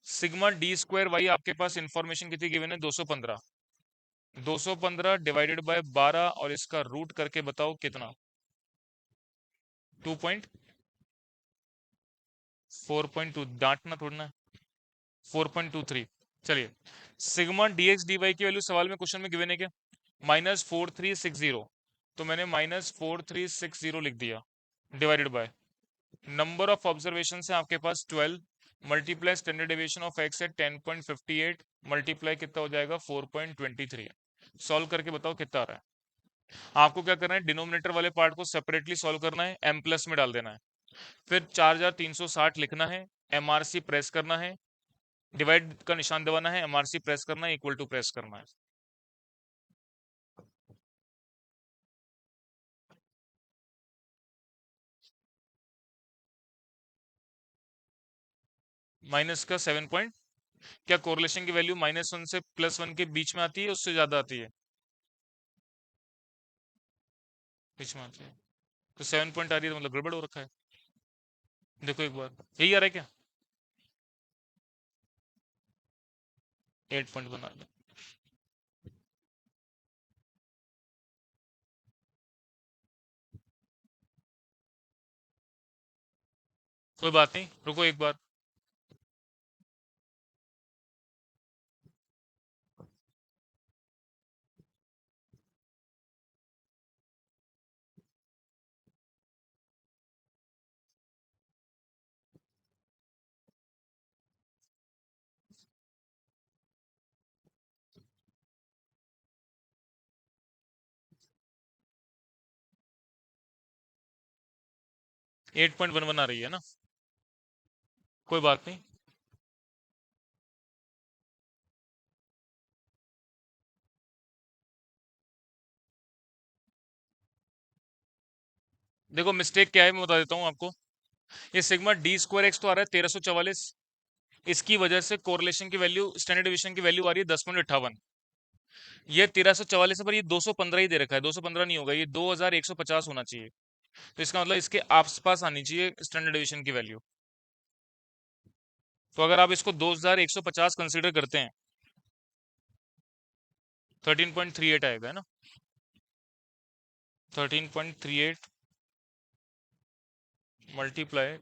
सिग्मा डी स्क्वायर वाई आपके पास इंफॉर्मेशन कितनी गिवन है? 215। 215 डिवाइडेड बाय 12 और इसका रूट करके बताओ कितना? 2.4.2, डांटना थोड़ा। 4.23। चलिए, sigma D x D Y की वैल्यू सवाल में, क्वेश्चन में गिवन है क्या? -4360। तो मैंने -4360 लिख दिया, divided by number of observation है आपके पास 12, multiply standard deviation of x है 10.58, मल्टीप्लाई कितना हो जाएगा? 4.23। सॉल्व करके बताओ कितना आ रहा है? आपको क्या करना है? डिनोमिनेटर वाले पार्ट को सेपरेटली सॉल्व करना है, एम प्लस में डाल देना है, फिर 4360 लिखना है, एमआरसी प्रेस करना है, डिवाइड का निशान दबाना है, एमआरसी प्रेस करना है, इक्वल टू प्रेस करना है। माइनस का 7 पॉइंट। क्या कोरिलेशन की वैल्यू -1 से +1 के बीच में आती है, उससे ज्यादा आती है? बीच में आती है। तो 7 पॉइंट आ रही है तो मतलब गड़बड़ हो रखा है। देखो एक बार, यही आ रहा है क्या? 8 पॉइंट बना दो। कोई बात नहीं, रुको एक बार। 8.11 आ रही है ना? कोई बात नहीं। देखो मिस्टेक क्या है, मैं बता देता हूँ आपको। ये सिग्मा डी स्क्वायर एक्स तो आ रहा है 1344, इसकी वजह से कोरिलेशन की वैल्यू, स्टैंडर्ड डेविएशन की वैल्यू आ रही है 10.58। ये 1344 है, पर ये 215 ही दे रखा है। 215 नहीं होगा, ये 2150 होना चाहिए। तो इसका मतलब इसके आसपास आनी चाहिए स्टैंडर्ड डेविएशन की वैल्यू। तो अगर आप इसको 2150 कंसीडर करते हैं, 13.38 आएगा, है ना? 13.38 मल्टीप्लाई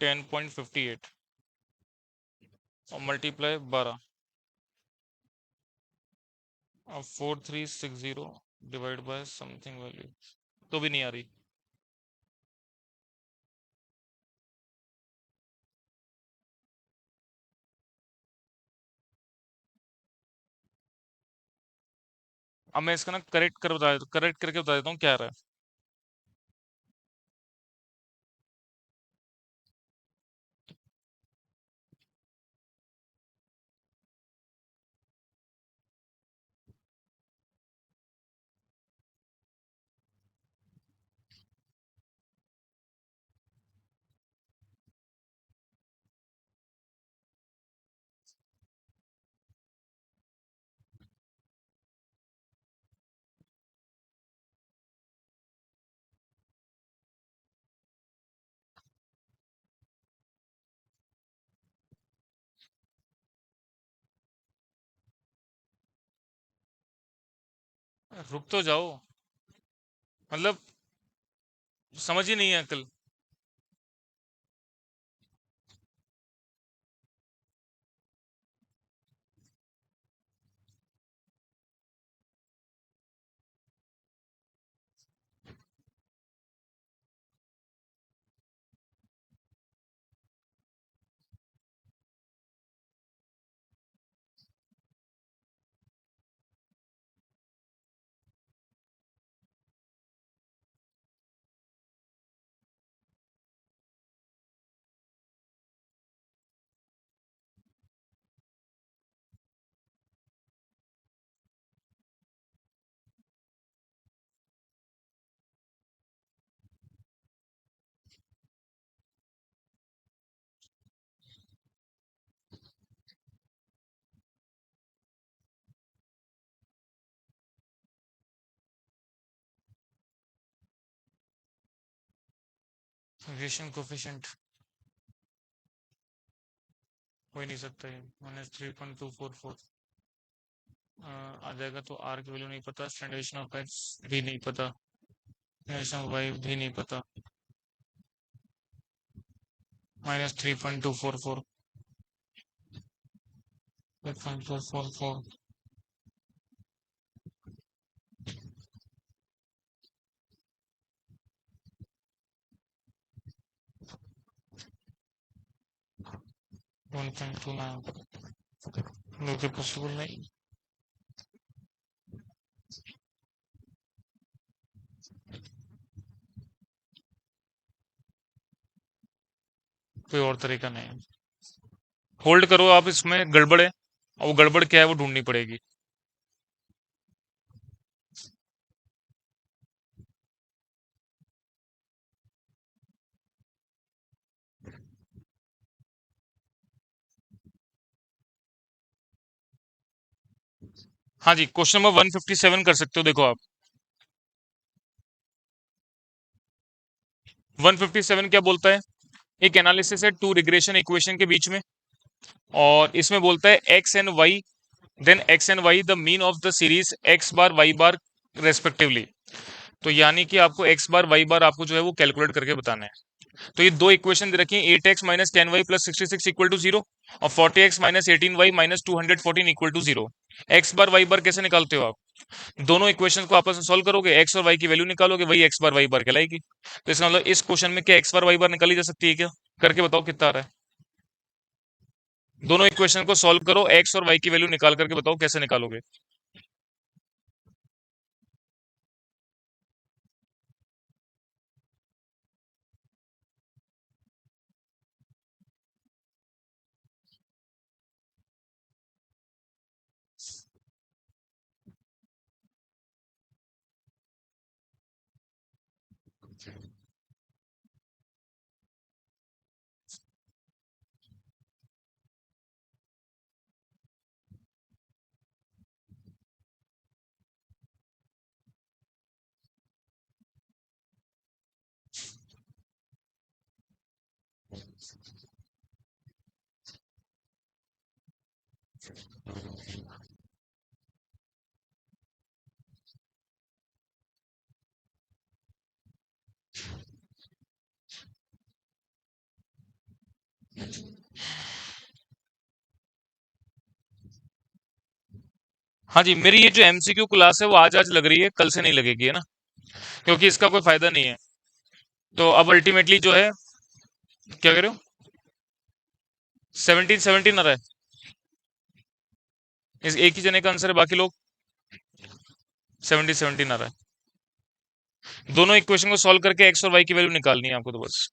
10.58 और मल्टीप्लाई 12। अब 4360 डिवाइड बाय समथिंग वैल्यू, तो भी नहीं आ रही। अब मैं इसका ना करेक्ट करके बता देता हूँ क्या आ रहा है। रुक तो जाओ, मतलब समझ ही नहीं है अकल। वेरिएशन कोफिशिएंट हो ही नहीं सकता है, -3.244 आ जाएगा। तो आर की वैल्यू नहीं पता, स्टैंडर्ड ऑफ एक्स भी नहीं पता, स्टैंडर्ड ऑफ वाई भी नहीं पता, -3.244, 3.244, 1.29, जो कि पॉसिबल नहीं। कोई और तरीका नहीं है। होल्ड करो आप, इसमें गड़बड़ है और वो गड़बड़ क्या है वो ढूंढनी पड़ेगी। हाँ जी, क्वेश्चन नंबर 157 कर सकते हो, देखो आप। 157 क्या बोलता है? एक एनालिसिस है टू रिग्रेशन इक्वेशन के बीच में, और इसमें बोलता है x and y, then x and y the mean of the series x bar Y bar respectively. तो यानी कि आपको एक्स बार वाई बार आपको जो है वो कैलकुलेट करके बताना है। तो ये दो इक्वेशन दे रखी है, 8x minus 10y plus 66 equal to 0 और 40x minus 18y minus 214 equal to 0। X bar Y bar कैसे निकालते हो आप? दोनों इक्वेशन को आपस में सॉल्व करोगे, एक्स और वाई की वैल्यू निकालोगे, वही एक्स बार वाई बार कहलाएगी। तो इसका मतलब इस क्वेश्चन में क्या एक्स बार वाई बार निकाली जा सकती है क्या? करके बताओ कितना आ रहा है। दोनों इक्वेशन को सॉल्व करो, एक्स और वाई की वैल्यू निकाल करके बताओ कैसे निकालोगे। हाँ जी, मेरी ये जो एमसीक्यू क्लास है वो आज आज लग रही है, कल से नहीं लगेगी, है ना? क्योंकि इसका कोई फायदा नहीं है। तो अब अल्टीमेटली जो है, क्या कह रहे हो? 17 17 आ रहा है। इस एक ही जने का आंसर है, बाकी लोग 17 17 आ रहा है। दोनों इक्वेशन को सॉल्व करके एक्स और वाई की वैल्यू निकालनी है आपको, तो बस।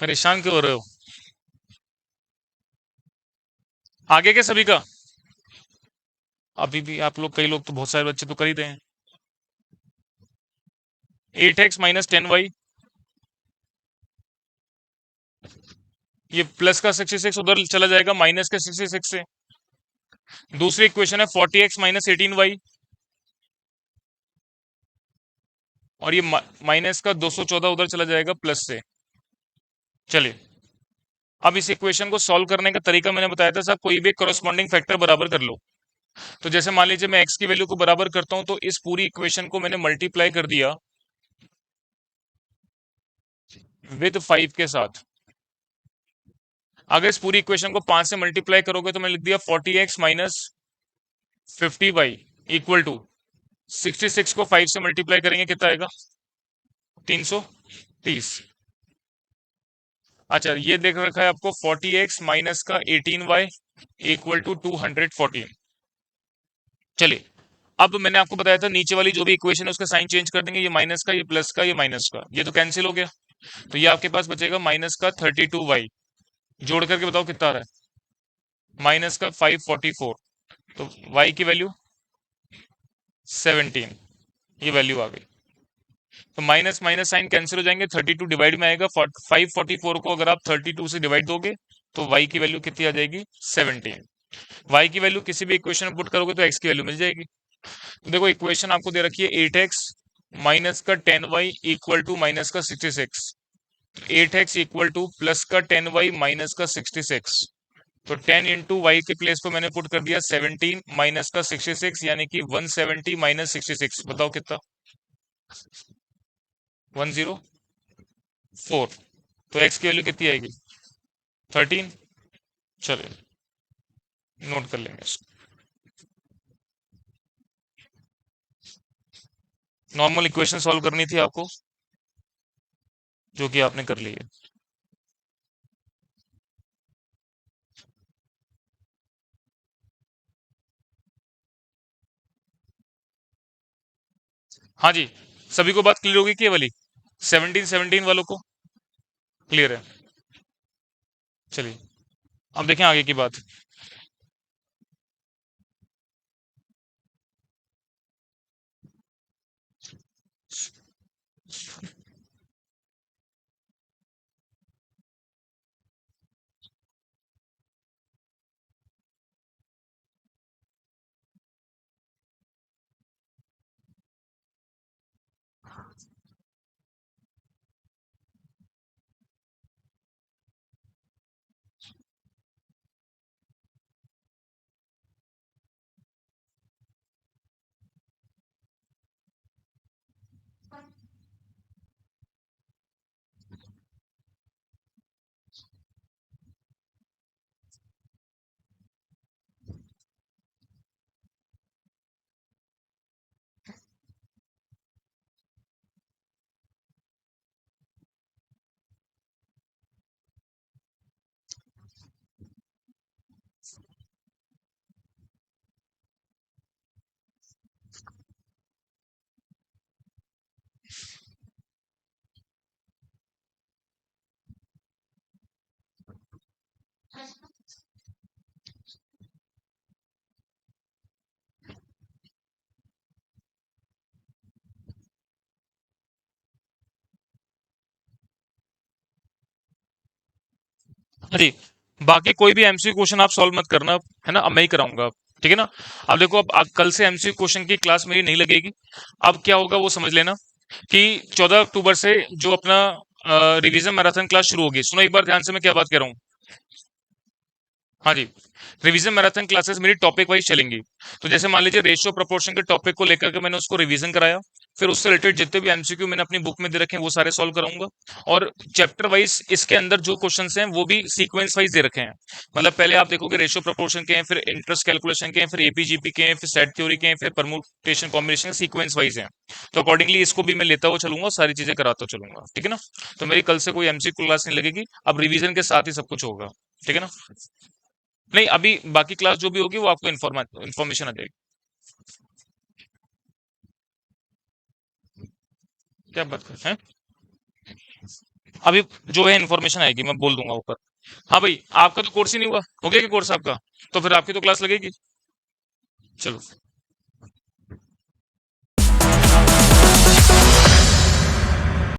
परेशान क्यों हो रहे हो? आगे के सभी का? अभी भी आप लोग, कई लोग तो, बहुत सारे बच्चे तो कर ही रहे हैं। 8x माइनस 10y, ये प्लस का 66 उधर चला जाएगा माइनस के 66 से। दूसरी इक्वेशन है 40x माइनस 18y, और ये माइनस का 214 उधर चला जाएगा प्लस से। चलिए, अब इस इक्वेशन को सॉल्व करने का तरीका मैंने बताया था साहब, कोई भी करस्पॉन्डिंग फैक्टर बराबर कर लो। तो जैसे मान लीजिए मैं एक्स की वैल्यू को बराबर करता हूं, तो इस पूरी इक्वेशन को मैंने मल्टीप्लाई कर दिया विद 5 के साथ। अगर इस पूरी इक्वेशन को 5 से मल्टीप्लाई करोगे तो मैंने लिख दिया 40x minus 50y equal to 66 को 5 से मल्टीप्लाई करेंगे कितना आएगा? 330। अच्छा ये देख रखा है आपको 40x माइनस का 18y इक्वल टू 214। चलिए, अब मैंने आपको बताया था नीचे वाली जो भी इक्वेशन है उसका साइन चेंज कर देंगे, ये माइनस का, ये प्लस का, ये माइनस का, ये तो कैंसिल हो गया। तो ये आपके पास बचेगा माइनस का 32y। जोड़ करके बताओ कितना आ रहा है? माइनस का 544। तो y की वैल्यू 17, ये वैल्यू आ गई। तो माइनस माइनस साइन कैंसिल हो जाएंगे, 32 डिवाइड में आएगा, 544 को अगर आप 32 से डिवाइड दोगे तो y की वैल्यू कितनी आ जाएगी? 17। y की वैल्यू किसी भी इक्वेशन में पुट करोगे तो x की वैल्यू मिल जाएगी। तो देखो इक्वेशन आपको दे रखी है 8x माइनस का 10y इक्वल टू माइनस का 66। 8x इक्वल टू प्लस का 10y माइनस का 66। तो 10 इंटू वाई के प्लेस पे मैंने पुट कर दिया 17 माइनस का 66, यानी कि 170 माइनस 66। बताओ कितना? 104। तो x की वैल्यू कितनी आएगी? 13। चलिए नोट कर लेंगे इसको। नॉर्मल इक्वेशन सॉल्व करनी थी आपको, जो कि आपने कर ली है। हाँ जी, सभी को बात क्लियर होगी कि ये वाली 17 वालों को क्लियर है? चलिए अब देखें आगे की बात। हाँ जी, बाकी कोई भी एमसीक्यू क्वेश्चन आप सॉल्व मत करना, है ना, अब मैं ही कराऊंगा अब। ठीक है ना? अब देखो, अब कल से एमसीक्यू क्वेश्चन की क्लास मेरी नहीं लगेगी। अब क्या होगा वो समझ लेना कि 14 अक्टूबर से जो अपना रिवीजन मैराथन क्लास शुरू होगी। सुनो एक बार ध्यान से मैं क्या बात कर रहा हूँ। हाँ जी, रिवीजन मैराथन क्लासेस मेरी टॉपिक वाइज चलेंगी। तो जैसे मान लीजिए रेशियो प्रोपोर्शन के टॉपिक को लेकर के मैंने उसको रिवीजन कराया, फिर उससे रिलेटेड जितने भी एमसीक्यू मैंने अपनी बुक में दे रखे हैं वो सारे सॉल्व कराऊंगा। और चैप्टर वाइज इसके अंदर जो क्वेश्चंस हैं वो भी सीक्वेंस वाइज दे रखे हैं। मतलब पहले आप देखोगे रेशियो प्रोपोर्शन के हैं, फिर इंटरेस्ट कैलकुलेशन के हैं, फिर एपीजीपी के हैं, फिर सेट थ्योरी के हैं, फिर परमुटेशन कॉम्बिनेशन सीक्वेंस वाइज हैं। तो अकॉर्डिंगली इसको भी मैं लेता हुआ चलूंगा, सारी चीजें कराता चलूंगा। ठीक है ना? तो मेरी कल से कोई एमसीक्यू क्लास नहीं लगेगी, अब रिवीजन के साथ ही सब कुछ होगा। ठीक है ना? नहीं, अभी बाकी क्लास जो भी होगी वो आपको इन्फॉर्मेशन आ जाएगी। क्या बात कर हैं? अभी जो है इन्फॉर्मेशन आएगी, मैं बोल दूंगा ऊपर। हाँ भाई, आपका तो कोर्स ही नहीं हुआ, हो गया क्या कोर्स आपका? तो फिर आपकी तो क्लास लगेगी। चलो।